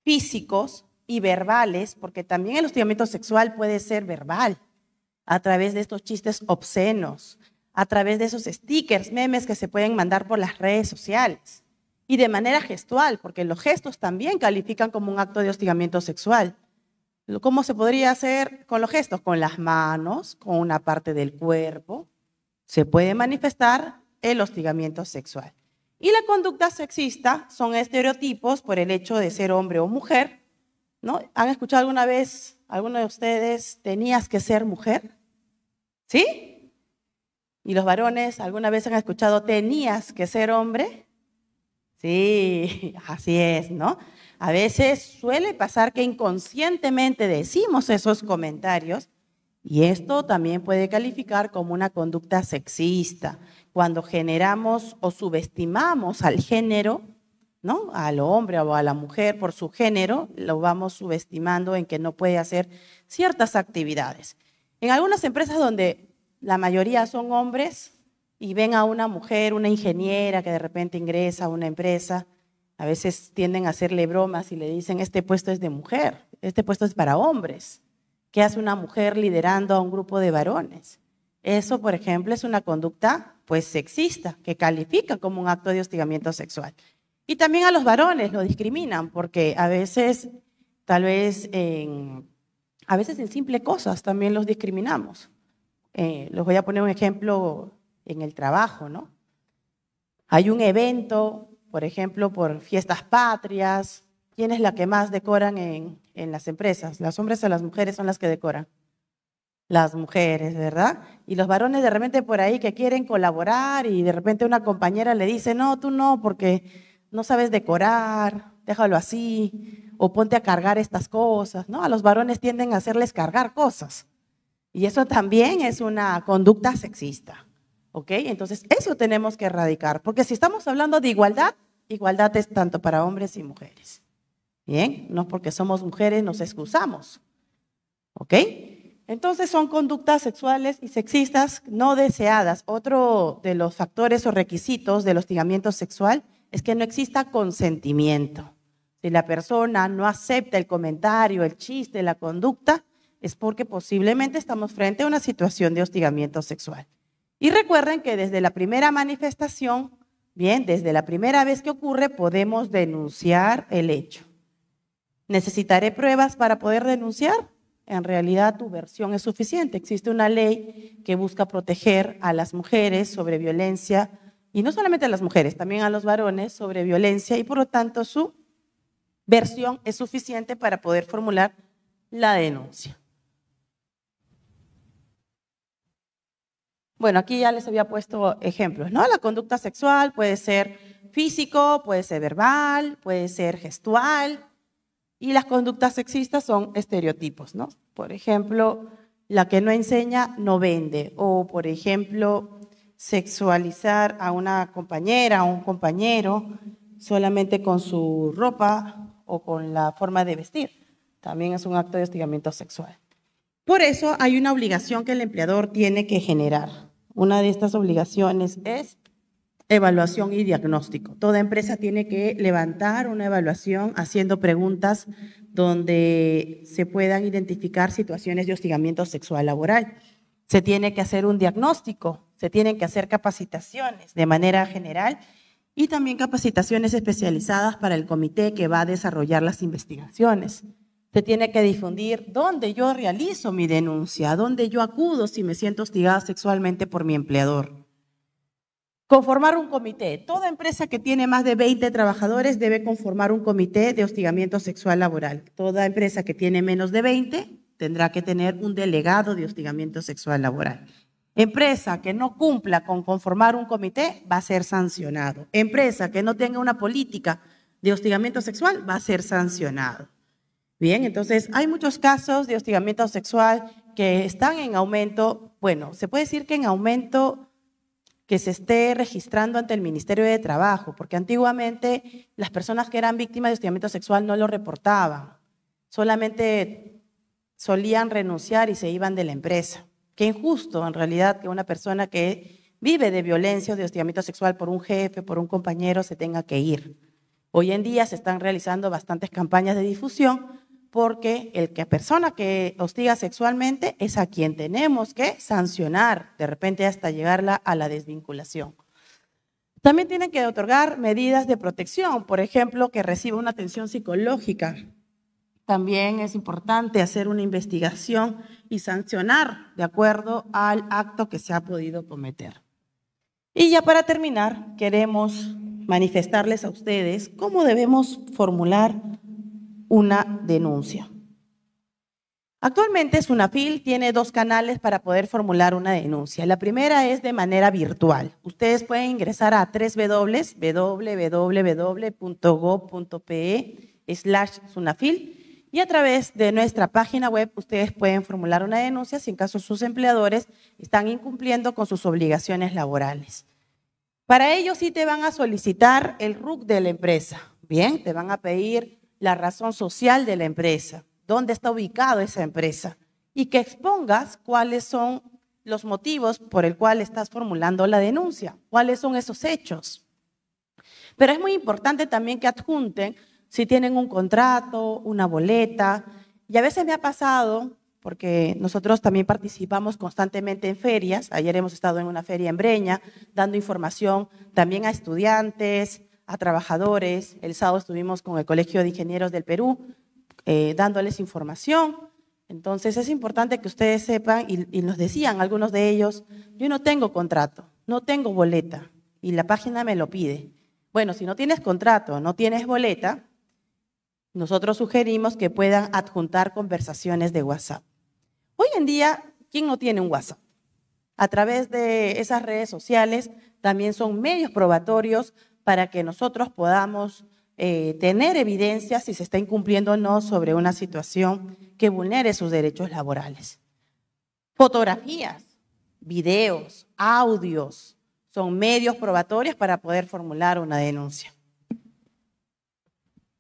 físicos y verbales, porque también el hostigamiento sexual puede ser verbal, a través de estos chistes obscenos, a través de esos stickers, memes que se pueden mandar por las redes sociales, y de manera gestual, porque los gestos también califican como un acto de hostigamiento sexual. ¿Cómo se podría hacer con los gestos? Con las manos, con una parte del cuerpo, se puede manifestar el hostigamiento sexual. Y la conducta sexista son estereotipos por el hecho de ser hombre o mujer, ¿no? ¿Han escuchado alguna vez, alguno de ustedes, tenías que ser mujer? ¿Sí? ¿Y los varones alguna vez han escuchado tenías que ser hombre? Sí, así es, ¿no? A veces suele pasar que inconscientemente decimos esos comentarios y esto también puede calificar como una conducta sexista, cuando generamos o subestimamos al género, ¿no? Al hombre o a la mujer por su género, lo vamos subestimando en que no puede hacer ciertas actividades. En algunas empresas donde la mayoría son hombres y ven a una mujer, una ingeniera que de repente ingresa a una empresa, a veces tienden a hacerle bromas y le dicen, este puesto es de mujer, este puesto es para hombres. ¿Qué hace una mujer liderando a un grupo de varones? Eso, por ejemplo, es una conducta pues sexista, que califica como un acto de hostigamiento sexual. Y también a los varones lo discriminan, porque a veces, tal vez, en simples cosas también los discriminamos. Les voy a poner un ejemplo en el trabajo, ¿no? Hay un evento, por ejemplo, por fiestas patrias. ¿Quién es la que más decoran en las empresas? ¿Los hombres o las mujeres son las que decoran? Las mujeres, ¿verdad? Y los varones de repente por ahí que quieren colaborar y de repente una compañera le dice, no, tú no, porque no sabes decorar, déjalo así, o ponte a cargar estas cosas, ¿no? A los varones tienden a hacerles cargar cosas. Y eso también es una conducta sexista, ¿ok? Entonces, eso tenemos que erradicar, porque si estamos hablando de igualdad, igualdad es tanto para hombres y mujeres. Bien, no porque somos mujeres nos excusamos, ¿ok? Entonces son conductas sexuales y sexistas no deseadas. Otro de los factores o requisitos del hostigamiento sexual es que no exista consentimiento. Si la persona no acepta el comentario, el chiste, la conducta, es porque posiblemente estamos frente a una situación de hostigamiento sexual. Y recuerden que desde la primera manifestación, bien, desde la primera vez que ocurre, podemos denunciar el hecho. ¿Necesitaré pruebas para poder denunciar? En realidad tu versión es suficiente. Existe una ley que busca proteger a las mujeres sobre violencia, y no solamente a las mujeres, también a los varones sobre violencia, y por lo tanto su versión es suficiente para poder formular la denuncia. Bueno, aquí ya les había puesto ejemplos, ¿no? La conducta sexual puede ser físico, puede ser verbal, puede ser gestual, y las conductas sexistas son estereotipos, ¿no? Por ejemplo, la que no enseña no vende, o por ejemplo, sexualizar a una compañera, a un compañero, solamente con su ropa o con la forma de vestir. También es un acto de hostigamiento sexual. Por eso hay una obligación que el empleador tiene que generar. Una de estas obligaciones es evaluación y diagnóstico. Toda empresa tiene que levantar una evaluación haciendo preguntas donde se puedan identificar situaciones de hostigamiento sexual laboral. Se tiene que hacer un diagnóstico, se tienen que hacer capacitaciones de manera general y también capacitaciones especializadas para el comité que va a desarrollar las investigaciones. Se tiene que difundir dónde yo realizo mi denuncia, dónde yo acudo si me siento hostigada sexualmente por mi empleador. Conformar un comité. Toda empresa que tiene más de 20 trabajadores debe conformar un comité de hostigamiento sexual laboral. Toda empresa que tiene menos de 20 tendrá que tener un delegado de hostigamiento sexual laboral. Empresa que no cumpla con conformar un comité va a ser sancionado. Empresa que no tenga una política de hostigamiento sexual va a ser sancionado. Bien, entonces hay muchos casos de hostigamiento sexual que están en aumento. Bueno, se puede decir que en aumento que se esté registrando ante el Ministerio de Trabajo, porque antiguamente las personas que eran víctimas de hostigamiento sexual no lo reportaban, solamente solían renunciar y se iban de la empresa. Qué injusto en realidad que una persona que vive de violencia o de hostigamiento sexual por un jefe, por un compañero, se tenga que ir. Hoy en día se están realizando bastantes campañas de difusión porque la persona que hostiga sexualmente es a quien tenemos que sancionar, de repente hasta llegarla a la desvinculación. También tienen que otorgar medidas de protección, por ejemplo, que reciba una atención psicológica. También es importante hacer una investigación y sancionar de acuerdo al acto que se ha podido cometer. Y ya para terminar, queremos manifestarles a ustedes cómo debemos formular una denuncia. Actualmente SUNAFIL tiene 2 canales para poder formular una denuncia. La primera es de manera virtual. Ustedes pueden ingresar a www.gov.pe/SUNAFIL y a través de nuestra página web ustedes pueden formular una denuncia si en caso sus empleadores están incumpliendo con sus obligaciones laborales. Para ello sí te van a solicitar el RUC de la empresa. Bien, te van a pedir la razón social de la empresa, dónde está ubicada esa empresa y que expongas cuáles son los motivos por el cual estás formulando la denuncia, cuáles son esos hechos. Pero es muy importante también que adjunten si tienen un contrato, una boleta, y a veces me ha pasado, porque nosotros también participamos constantemente en ferias, ayer hemos estado en una feria en Breña, dando información también a estudiantes, a trabajadores. El sábado estuvimos con el Colegio de Ingenieros del Perú dándoles información. Entonces es importante que ustedes sepan, y nos decían algunos de ellos, yo no tengo contrato, no tengo boleta y la página me lo pide. Bueno, si no tienes contrato, no tienes boleta, nosotros sugerimos que puedan adjuntar conversaciones de WhatsApp. Hoy en día, ¿quién no tiene un WhatsApp? A través de esas redes sociales también son medios probatorios para que nosotros podamos tener evidencia si se está incumpliendo o no sobre una situación que vulnere sus derechos laborales. Fotografías, videos, audios son medios probatorios para poder formular una denuncia.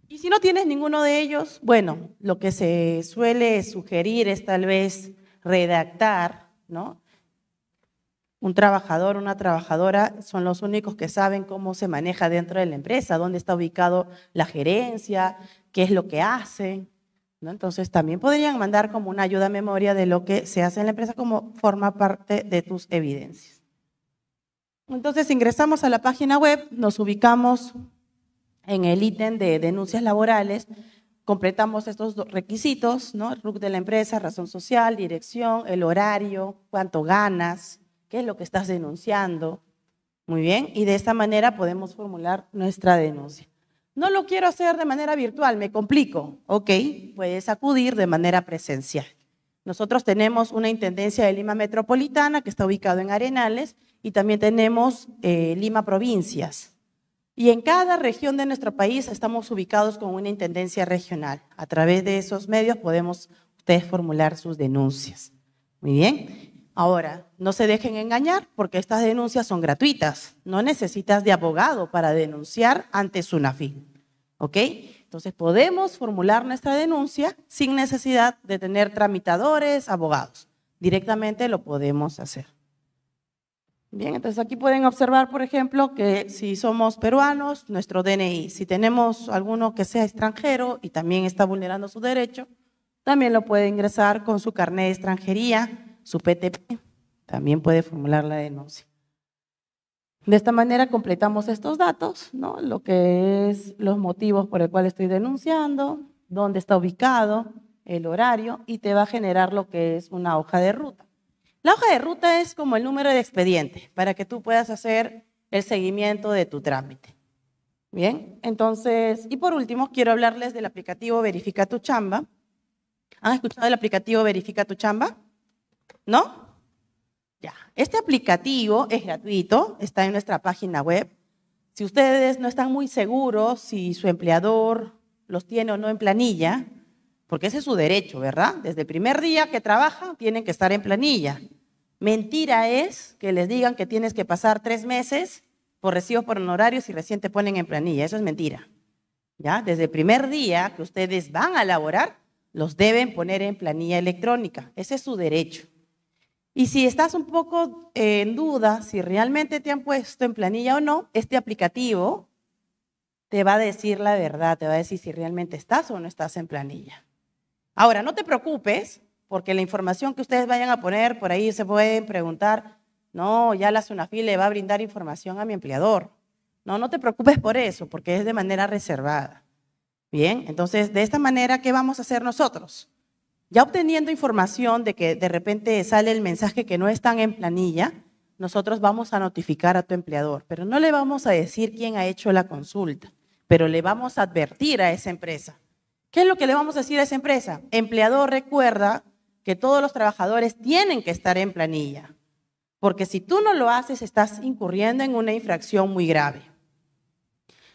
Y si no tienes ninguno de ellos, bueno, lo que se suele sugerir es tal vez redactar, ¿no? Un trabajador, una trabajadora son los únicos que saben cómo se maneja dentro de la empresa, dónde está ubicado la gerencia, qué es lo que hacen, ¿no? Entonces también podrían mandar como una ayuda a memoria de lo que se hace en la empresa como forma parte de tus evidencias. Entonces ingresamos a la página web, nos ubicamos en el ítem de denuncias laborales, completamos estos requisitos, ¿no? RUC de la empresa, razón social, dirección, el horario, cuánto ganas, qué es lo que estás denunciando. Muy bien, y de esta manera podemos formular nuestra denuncia. No lo quiero hacer de manera virtual, me complico. Ok, puedes acudir de manera presencial. Nosotros tenemos una Intendencia de Lima Metropolitana que está ubicado en Arenales y también tenemos Lima Provincias. Y en cada región de nuestro país estamos ubicados con una intendencia regional. A través de esos medios podemos ustedes formular sus denuncias. Muy bien. Ahora, no se dejen engañar porque estas denuncias son gratuitas. No necesitas de abogado para denunciar ante SUNAFIL. ¿Ok? Entonces podemos formular nuestra denuncia sin necesidad de tener tramitadores, abogados. Directamente lo podemos hacer. Bien, entonces aquí pueden observar, por ejemplo, que si somos peruanos, nuestro DNI. Si tenemos alguno que sea extranjero y también está vulnerando su derecho, también lo puede ingresar con su carnet de extranjería, su PTP, también puede formular la denuncia. De esta manera completamos estos datos, ¿no? Lo que es los motivos por el cual estoy denunciando, dónde está ubicado, el horario, y te va a generar lo que es una hoja de ruta. La hoja de ruta es como el número de expediente para que tú puedas hacer el seguimiento de tu trámite. Bien, entonces, y por último, quiero hablarles del aplicativo Verifica tu Chamba. ¿Han escuchado el aplicativo Verifica tu Chamba? ¿No? Ya, este aplicativo es gratuito, está en nuestra página web. Si ustedes no están muy seguros si su empleador los tiene o no en planilla, porque ese es su derecho, ¿verdad? Desde el primer día que trabajan tienen que estar en planilla. Mentira es que les digan que tienes que pasar 3 meses por recibos por honorarios y recién te ponen en planilla. Eso es mentira. ¿Ya? Desde el primer día que ustedes van a laborar, los deben poner en planilla electrónica. Ese es su derecho. Y si estás un poco en duda si realmente te han puesto en planilla o no, este aplicativo te va a decir la verdad, te va a decir si realmente estás o no estás en planilla. Ahora, no te preocupes, porque la información que ustedes vayan a poner, por ahí se pueden preguntar, no, ya la SUNAFIL le va a brindar información a mi empleador. No, no te preocupes por eso, porque es de manera reservada. Bien, entonces, de esta manera, ¿qué vamos a hacer nosotros? Ya obteniendo información de que de repente sale el mensaje que no están en planilla, nosotros vamos a notificar a tu empleador, pero no le vamos a decir quién ha hecho la consulta, pero le vamos a advertir a esa empresa. ¿Qué es lo que le vamos a decir a esa empresa? Empleador, recuerda que todos los trabajadores tienen que estar en planilla, porque si tú no lo haces, estás incurriendo en una infracción muy grave.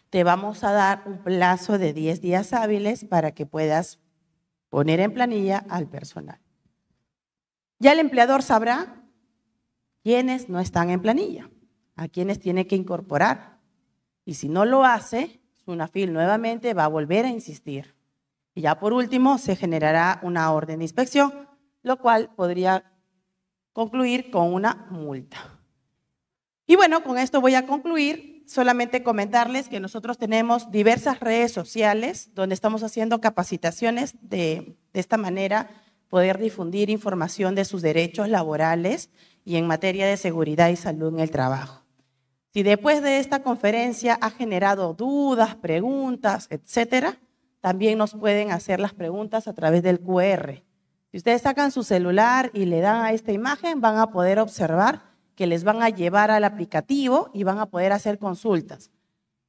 Te vamos a dar un plazo de 10 días hábiles para que puedas poner en planilla al personal. Ya el empleador sabrá quiénes no están en planilla, a quiénes tiene que incorporar. Y si no lo hace, SUNAFIL nuevamente va a volver a insistir. Y ya por último se generará una orden de inspección, lo cual podría concluir con una multa. Y bueno, con esto voy a concluir. Solamente comentarles que nosotros tenemos diversas redes sociales donde estamos haciendo capacitaciones de esta manera, poder difundir información de sus derechos laborales y en materia de seguridad y salud en el trabajo. Si después de esta conferencia ha generado dudas, preguntas, etcétera, también nos pueden hacer las preguntas a través del QR. Si ustedes sacan su celular y le dan a esta imagen, van a poder observar que les van a llevar al aplicativo y van a poder hacer consultas.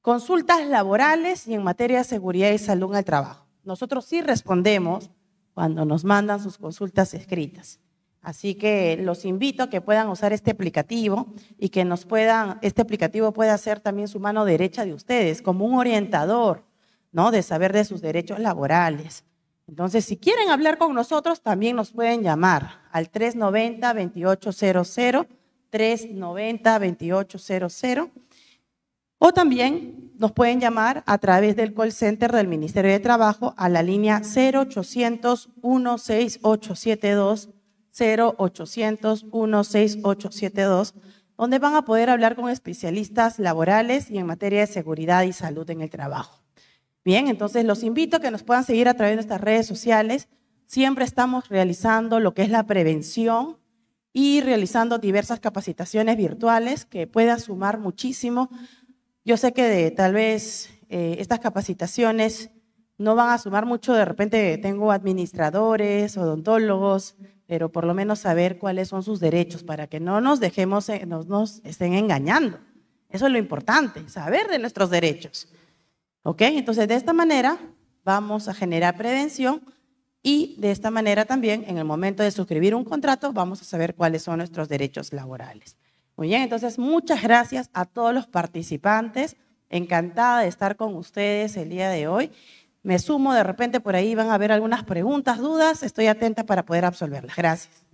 Consultas laborales y en materia de seguridad y salud en el trabajo. Nosotros sí respondemos cuando nos mandan sus consultas escritas. Así que los invito a que puedan usar este aplicativo y que este aplicativo pueda ser también su mano derecha de ustedes, como un orientador, ¿no? De saber de sus derechos laborales. Entonces, si quieren hablar con nosotros, también nos pueden llamar al 390-2800, 390-2800, o también nos pueden llamar a través del call center del Ministerio de Trabajo a la línea 0800-16872, 0800-16872, donde van a poder hablar con especialistas laborales y en materia de seguridad y salud en el trabajo. Bien, entonces los invito a que nos puedan seguir a través de nuestras redes sociales. Siempre estamos realizando lo que es la prevención y realizando diversas capacitaciones virtuales que puedan sumar muchísimo. Yo sé que tal vez estas capacitaciones no van a sumar mucho, de repente tengo administradores, odontólogos, pero por lo menos saber cuáles son sus derechos para que no nos dejemos, no nos estén engañando. Eso es lo importante, saber de nuestros derechos. ¿Ok? Entonces, de esta manera vamos a generar prevención y de esta manera también, en el momento de suscribir un contrato, vamos a saber cuáles son nuestros derechos laborales. Muy bien, entonces, muchas gracias a todos los participantes. Encantada de estar con ustedes el día de hoy. Me sumo, de repente por ahí van a haber algunas preguntas, dudas. Estoy atenta para poder absolverlas. Gracias.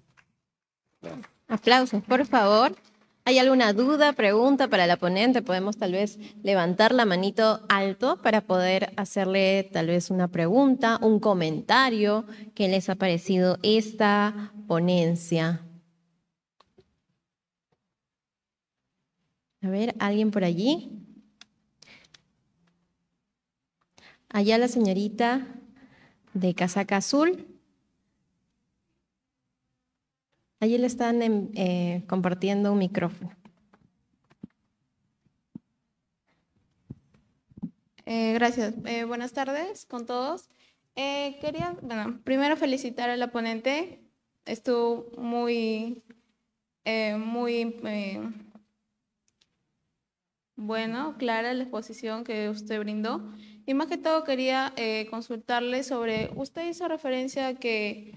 Aplausos, por favor. ¿Hay alguna duda, pregunta para la ponente? Podemos tal vez levantar la manito alto para poder hacerle tal vez una pregunta, un comentario. ¿Qué les ha parecido esta ponencia? A ver, ¿alguien por allí? Allá la señorita de casaca azul. Allí le están compartiendo un micrófono. Gracias. Buenas tardes con todos. Quería, primero felicitar a la ponente. Estuvo muy bueno, clara la exposición que usted brindó. Y más que todo quería consultarle sobre, usted hizo referencia a que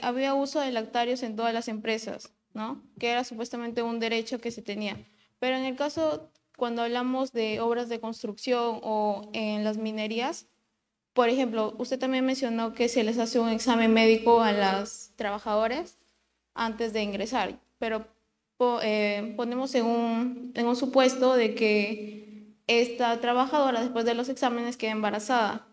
había uso de lactarios en todas las empresas, ¿no? Que era supuestamente un derecho que se tenía. Pero en el caso, cuando hablamos de obras de construcción o en las minerías, por ejemplo, usted también mencionó que se les hace un examen médico a las trabajadoras antes de ingresar, pero ponemos en un supuesto de que esta trabajadora después de los exámenes queda embarazada.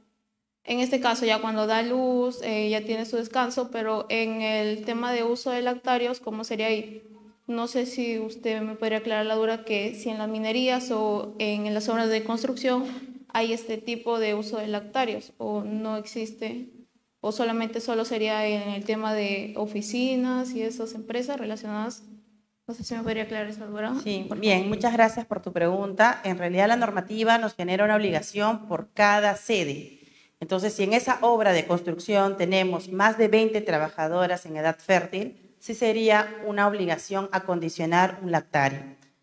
En este caso, ya cuando da luz, ya tiene su descanso, pero en el tema de uso de lactarios, ¿cómo sería ahí? No sé si usted me podría aclarar la duda que si en las minerías o en las obras de construcción hay este tipo de uso de lactarios o no existe, o solamente solo sería en el tema de oficinas y esas empresas relacionadas. No sé si me podría aclarar esa duda. Sí, bien, muchas gracias por tu pregunta. En realidad la normativa nos genera una obligación por cada sede. Entonces, si en esa obra de construcción tenemos más de 20 trabajadoras en edad fértil, sí sería una obligación acondicionar un lactario.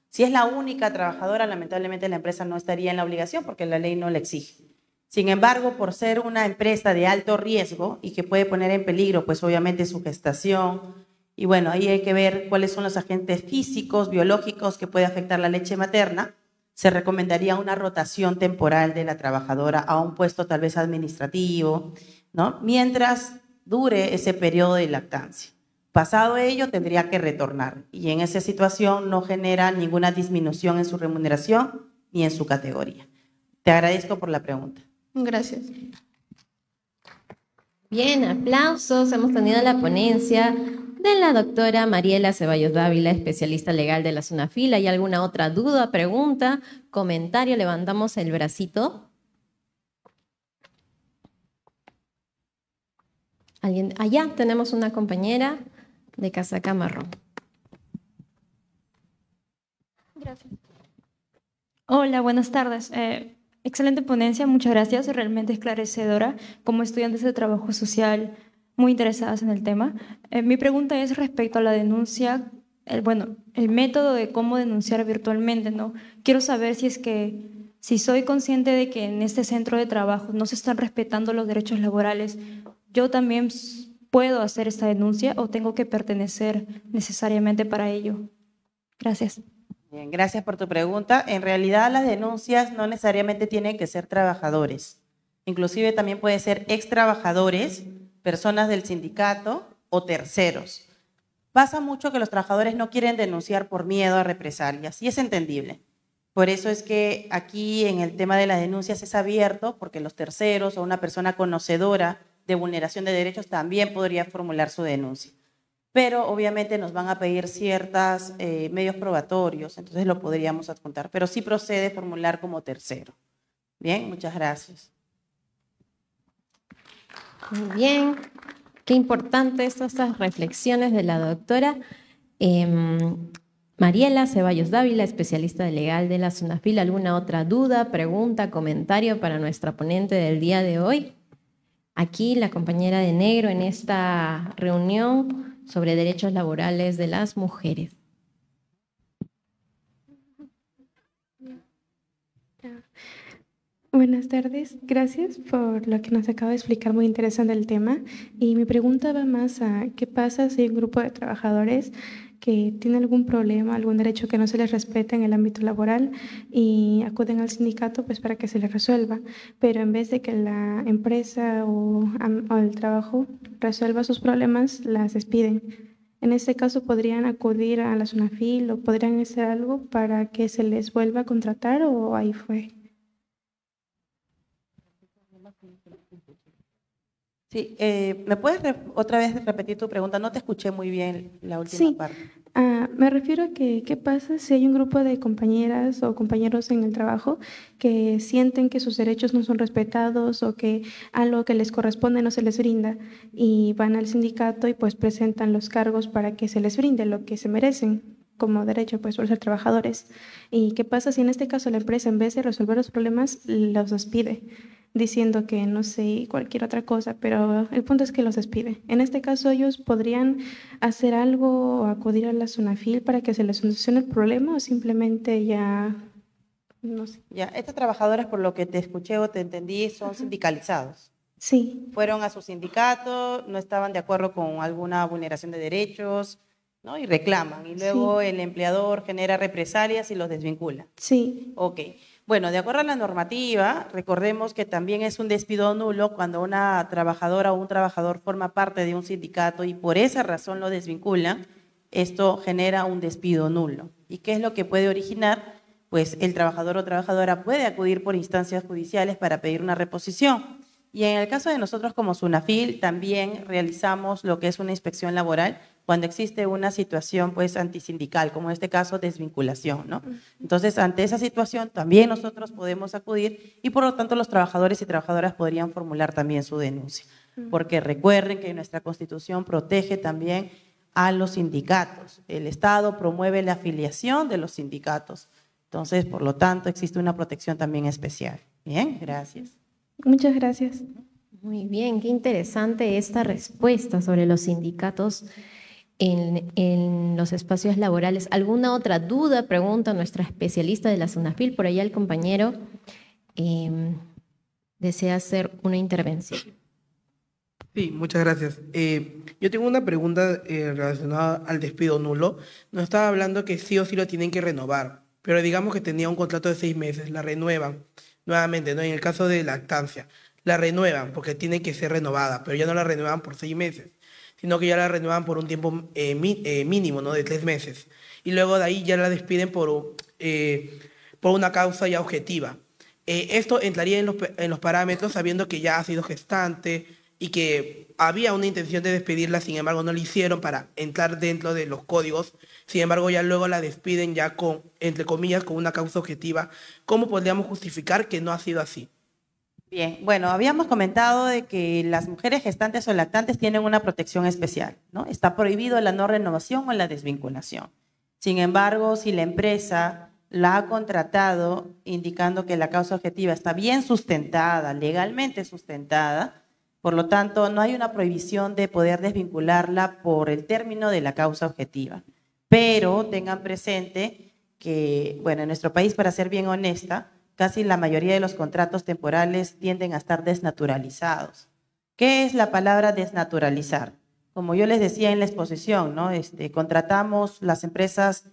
Si es la única trabajadora, lamentablemente la empresa no estaría en la obligación porque la ley no la exige. Sin embargo, por ser una empresa de alto riesgo y que puede poner en peligro, pues obviamente su gestación, y bueno, ahí hay que ver cuáles son los agentes físicos, biológicos que puede afectar la leche materna, se recomendaría una rotación temporal de la trabajadora a un puesto tal vez administrativo, ¿no? Mientras dure ese periodo de lactancia. Pasado ello, tendría que retornar y en esa situación no genera ninguna disminución en su remuneración ni en su categoría. Te agradezco por la pregunta. Gracias. Bien, aplausos. Hemos tenido la ponencia de la doctora Mariela Ceballos Dávila, especialista legal de la SUNAFIL. ¿Hay alguna otra duda, pregunta, comentario? Levantamos el bracito. ¿Alguien? Allá tenemos una compañera de casaca marrón. Gracias. Hola, buenas tardes. Excelente ponencia, muchas gracias, realmente esclarecedora. Como estudiantes de trabajo social muy interesadas en el tema. Mi pregunta es respecto a la denuncia, el método de cómo denunciar virtualmente, ¿no? Quiero saber si soy consciente de que en este centro de trabajo no se están respetando los derechos laborales. Yo también puedo hacer esta denuncia o tengo que pertenecer necesariamente para ello? Gracias. Bien, gracias por tu pregunta. En realidad las denuncias no necesariamente tienen que ser trabajadores. Inclusive también puede ser ex trabajadores, personas del sindicato o terceros. Pasa mucho que los trabajadores no quieren denunciar por miedo a represalias y es entendible. Por eso es que aquí en el tema de las denuncias es abierto porque los terceros o una persona conocedora de vulneración de derechos también podría formular su denuncia. Pero obviamente nos van a pedir ciertos medios probatorios, entonces lo podríamos adjuntar, pero sí procede formular como tercero. Bien, muchas gracias. Muy bien, qué importantes estas reflexiones de la doctora Mariela Ceballos Dávila, especialista legal de la SUNAFIL. ¿Alguna otra duda, pregunta, comentario para nuestra ponente del día de hoy? Aquí la compañera de negro en esta reunión sobre derechos laborales de las mujeres. Buenas tardes, gracias por lo que nos acaba de explicar, muy interesante el tema. Y mi pregunta va más a qué pasa si hay un grupo de trabajadores que tiene algún problema, algún derecho que no se les respeta en el ámbito laboral y acuden al sindicato pues para que se les resuelva, pero en vez de que la empresa o el trabajo resuelva sus problemas, las despiden. En este caso, ¿podrían acudir a la SUNAFIL o podrían hacer algo para que se les vuelva a contratar o ahí fue? Sí, ¿me puedes otra vez repetir tu pregunta? No te escuché muy bien la última parte. Me refiero a que qué pasa si hay un grupo de compañeras o compañeros en el trabajo que sienten que sus derechos no son respetados o que algo que les corresponde no se les brinda y van al sindicato y pues presentan los cargos para que se les brinde lo que se merecen como derecho pues por ser trabajadores. ¿Y qué pasa si en este caso la empresa en vez de resolver los problemas los despide? Diciendo que no sé, cualquier otra cosa, pero el punto es que los despide. En este caso, ellos podrían hacer algo o acudir a la SUNAFIL para que se les solucione el problema o simplemente ya, no sé. Ya, estas trabajadoras, por lo que te escuché o te entendí, son sindicalizados. Sí. Fueron a su sindicato, no estaban de acuerdo con alguna vulneración de derechos, ¿no? Y reclaman. Y luego el empleador genera represalias y los desvincula. Sí. Ok. Bueno, de acuerdo a la normativa, recordemos que también es un despido nulo cuando una trabajadora o un trabajador forma parte de un sindicato y por esa razón lo desvinculan, esto genera un despido nulo. ¿Y qué es lo que puede originar? Pues el trabajador o trabajadora puede acudir por instancias judiciales para pedir una reposición. Y en el caso de nosotros como SUNAFIL también realizamos lo que es una inspección laboral cuando existe una situación pues antisindical, como en este caso desvinculación, ¿no? Entonces, ante esa situación también nosotros podemos acudir y por lo tanto los trabajadores y trabajadoras podrían formular también su denuncia. Porque recuerden que nuestra Constitución protege también a los sindicatos. El Estado promueve la afiliación de los sindicatos. Entonces, por lo tanto, existe una protección también especial. Bien, gracias. Muchas gracias. Muy bien, qué interesante esta respuesta sobre los sindicatos en los espacios laborales. ¿Alguna otra duda, pregunta nuestra especialista de la SUNAFIL? Por allá el compañero desea hacer una intervención. Sí, muchas gracias. Yo tengo una pregunta relacionada al despido nulo. Nos estaba hablando que sí o sí lo tienen que renovar, pero digamos que tenía un contrato de 6 meses, la renuevan nuevamente, ¿no? En el caso de lactancia, la renuevan porque tiene que ser renovada, pero ya no la renuevan por 6 meses, sino que ya la renuevan por un tiempo mínimo, ¿no? De 3 meses. Y luego de ahí ya la despiden por una causa ya objetiva. Esto entraría en los parámetros sabiendo que ya ha sido gestante y que había una intención de despedirla, sin embargo no lo hicieron para entrar dentro de los códigos. Sin embargo, ya luego la despiden ya con, entre comillas, con una causa objetiva. ¿Cómo podríamos justificar que no ha sido así? Bien, bueno, habíamos comentado de que las mujeres gestantes o lactantes tienen una protección especial, ¿no? Está prohibido la no renovación o la desvinculación. Sin embargo, si la empresa la ha contratado indicando que la causa objetiva está bien sustentada, legalmente sustentada, por lo tanto, no hay una prohibición de poder desvincularla por el término de la causa objetiva. Pero tengan presente que, bueno, en nuestro país, para ser bien honesta, casi la mayoría de los contratos temporales tienden a estar desnaturalizados. ¿Qué es la palabra desnaturalizar? como yo les decía en la exposición, ¿no? Contratamos las empresas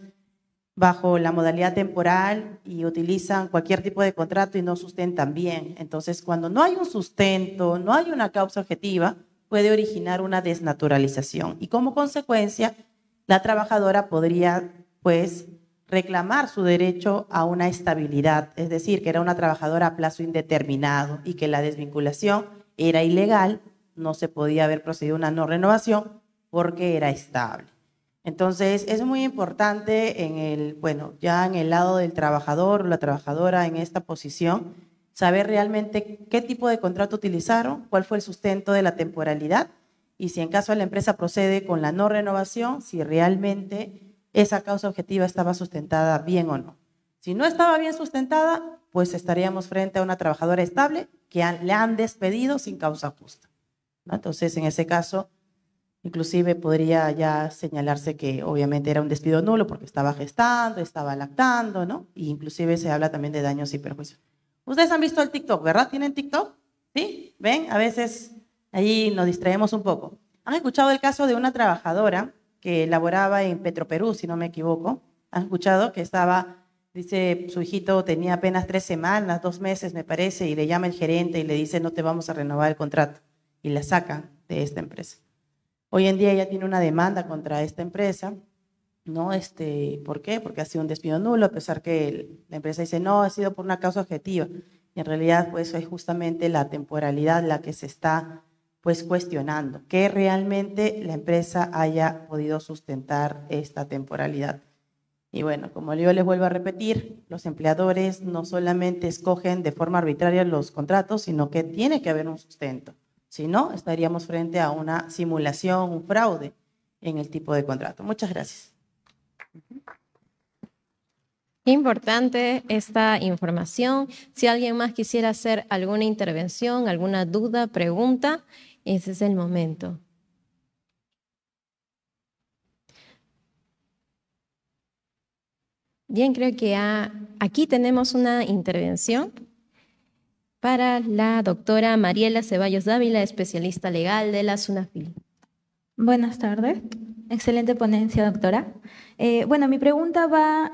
bajo la modalidad temporal y utilizan cualquier tipo de contrato y no sustentan bien. Entonces, cuando no hay un sustento, no hay una causa objetiva, puede originar una desnaturalización. Y como consecuencia, la trabajadora podría, pues, reclamar su derecho a una estabilidad, es decir, que era una trabajadora a plazo indeterminado y que la desvinculación era ilegal, no se podía haber procedido a una no renovación porque era estable. Entonces, es muy importante ya en el lado del trabajador o la trabajadora en esta posición, saber realmente qué tipo de contrato utilizaron, cuál fue el sustento de la temporalidad y si en caso la empresa procede con la no renovación, si realmente esa causa objetiva estaba sustentada bien o no. Si no estaba bien sustentada, pues estaríamos frente a una trabajadora estable que le han despedido sin causa justa, ¿no? Entonces, en ese caso, inclusive podría ya señalarse que obviamente era un despido nulo porque estaba gestando, estaba lactando, ¿no? Y inclusive se habla también de daños y perjuicios. Ustedes han visto el TikTok, ¿verdad? ¿Tienen TikTok? ¿Sí? ¿Ven? A veces ahí nos distraemos un poco. ¿Han escuchado el caso de una trabajadora que laboraba en Petroperú, si no me equivoco? ¿Han escuchado que dice, su hijito tenía apenas 3 semanas, 2 meses me parece, y le llama el gerente y le dice, no te vamos a renovar el contrato, y la sacan de esta empresa? Hoy en día ella tiene una demanda contra esta empresa, ¿no? ¿Por qué? Porque ha sido un despido nulo, a pesar que la empresa dice, no, ha sido por una causa objetiva. Y en realidad, pues, es justamente la temporalidad la que se está, pues, cuestionando, que realmente la empresa haya podido sustentar esta temporalidad. Y bueno, como yo les vuelvo a repetir, los empleadores no solamente escogen de forma arbitraria los contratos, sino que tiene que haber un sustento. Si no, estaríamos frente a una simulación, un fraude en el tipo de contrato. Muchas gracias. Importante esta información. Si alguien más quisiera hacer alguna intervención, alguna duda, pregunta, ese es el momento. Bien, creo que aquí tenemos una intervención para la doctora Mariela Ceballos Dávila, especialista legal de la SUNAFIL. Buenas tardes. Excelente ponencia, doctora. Bueno, mi pregunta va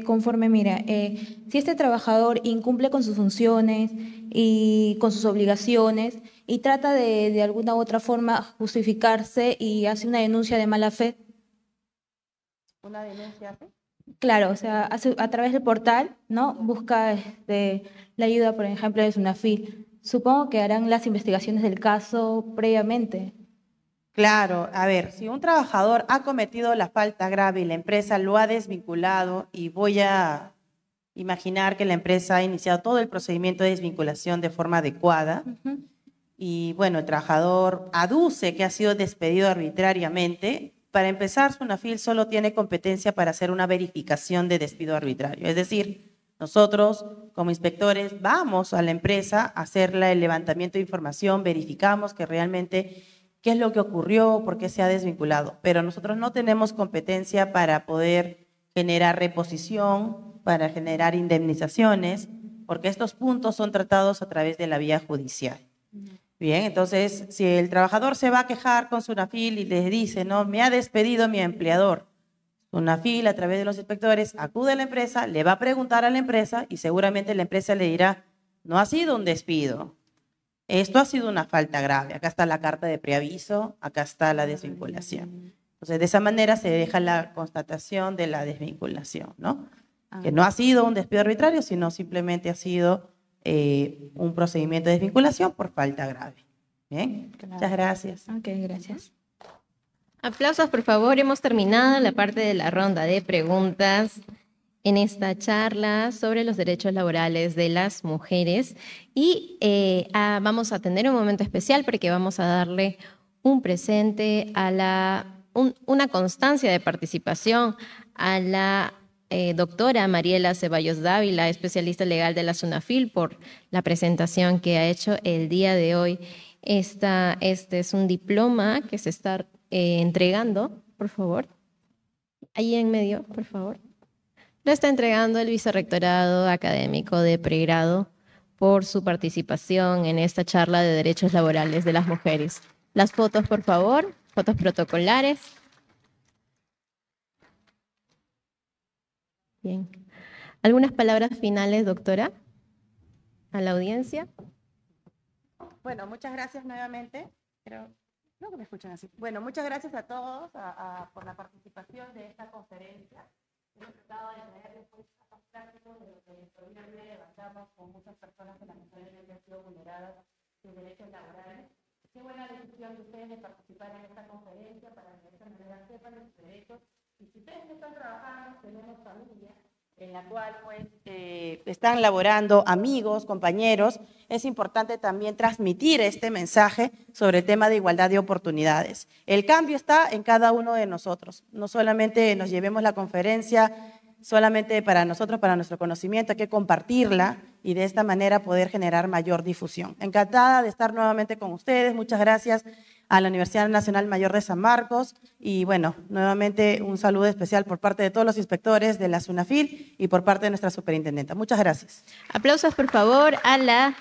conforme, mira, si este trabajador incumple con sus funciones y con sus obligaciones y trata de alguna u otra forma justificarse y hace una denuncia de mala fe. ¿Una denuncia hace? Claro, o sea, a través del portal, ¿no? Busca la ayuda, por ejemplo, de SUNAFIL. Supongo que harán las investigaciones del caso previamente. Claro, a ver, si un trabajador ha cometido la falta grave y la empresa lo ha desvinculado, y voy a imaginar que la empresa ha iniciado todo el procedimiento de desvinculación de forma adecuada, y bueno, el trabajador aduce que ha sido despedido arbitrariamente. Para empezar, SUNAFIL solo tiene competencia para hacer una verificación de despido arbitrario. Es decir, nosotros como inspectores vamos a la empresa a hacerle el levantamiento de información, verificamos que realmente qué es lo que ocurrió, por qué se ha desvinculado. Pero nosotros no tenemos competencia para poder generar reposición, para generar indemnizaciones, porque estos puntos son tratados a través de la vía judicial. Bien, entonces, si el trabajador se va a quejar con SUNAFIL y les dice, no, me ha despedido mi empleador, SUNAFIL, a través de los inspectores, acude a la empresa, le va a preguntar a la empresa y seguramente la empresa le dirá, no ha sido un despido, esto ha sido una falta grave, acá está la carta de preaviso, acá está la desvinculación. Entonces, de esa manera se deja la constatación de la desvinculación, ¿no? Que no ha sido un despido arbitrario, sino simplemente ha sido un procedimiento de desvinculación por falta grave. Bien, claro. Muchas gracias. Ok, gracias. Aplausos, por favor. Hemos terminado la parte de la ronda de preguntas en esta charla sobre los derechos laborales de las mujeres. Y vamos a tener un momento especial porque vamos a darle un presente a una constancia de participación a la doctora Mariela Ceballos Dávila, especialista legal de la SUNAFIL, por la presentación que ha hecho el día de hoy. Este es un diploma que se está entregando, por favor. Ahí en medio, por favor. Lo está entregando el Vicerrectorado Académico de Pregrado por su participación en esta charla de derechos laborales de las mujeres. Las fotos, por favor. fotos protocolares. Bien. ¿Algunas palabras finales, doctora, a la audiencia? Bueno, muchas gracias nuevamente. Creo que me escuchan así. Bueno, muchas gracias a todos por la participación de esta conferencia. Hemos tratado de traerles casos prácticos de lo que historialmente levantamos con muchas personas que lamentablemente han sido vulneradas sus derechos laborales. Qué buena decisión de ustedes de participar en esta conferencia para que de esta manera sepan sus derechos. Y si ustedes no están trabajando, tenemos familia en la cual pues están laborando amigos, compañeros, es importante también transmitir este mensaje sobre el tema de igualdad de oportunidades. El cambio está en cada uno de nosotros, no solamente nos llevemos la conferencia solamente para nosotros, para nuestro conocimiento, hay que compartirla y de esta manera poder generar mayor difusión. Encantada de estar nuevamente con ustedes, muchas gracias a la Universidad Nacional Mayor de San Marcos y bueno, nuevamente un saludo especial por parte de todos los inspectores de la SUNAFIL y por parte de nuestra superintendenta. Muchas gracias. Aplausos, por favor, a la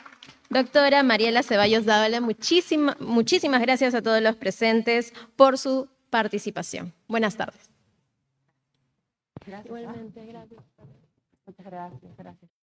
doctora Mariela Ceballos Dávala. Muchísimas gracias a todos los presentes por su participación. Buenas tardes. Gracias. Igualmente, gracias. Muchas gracias.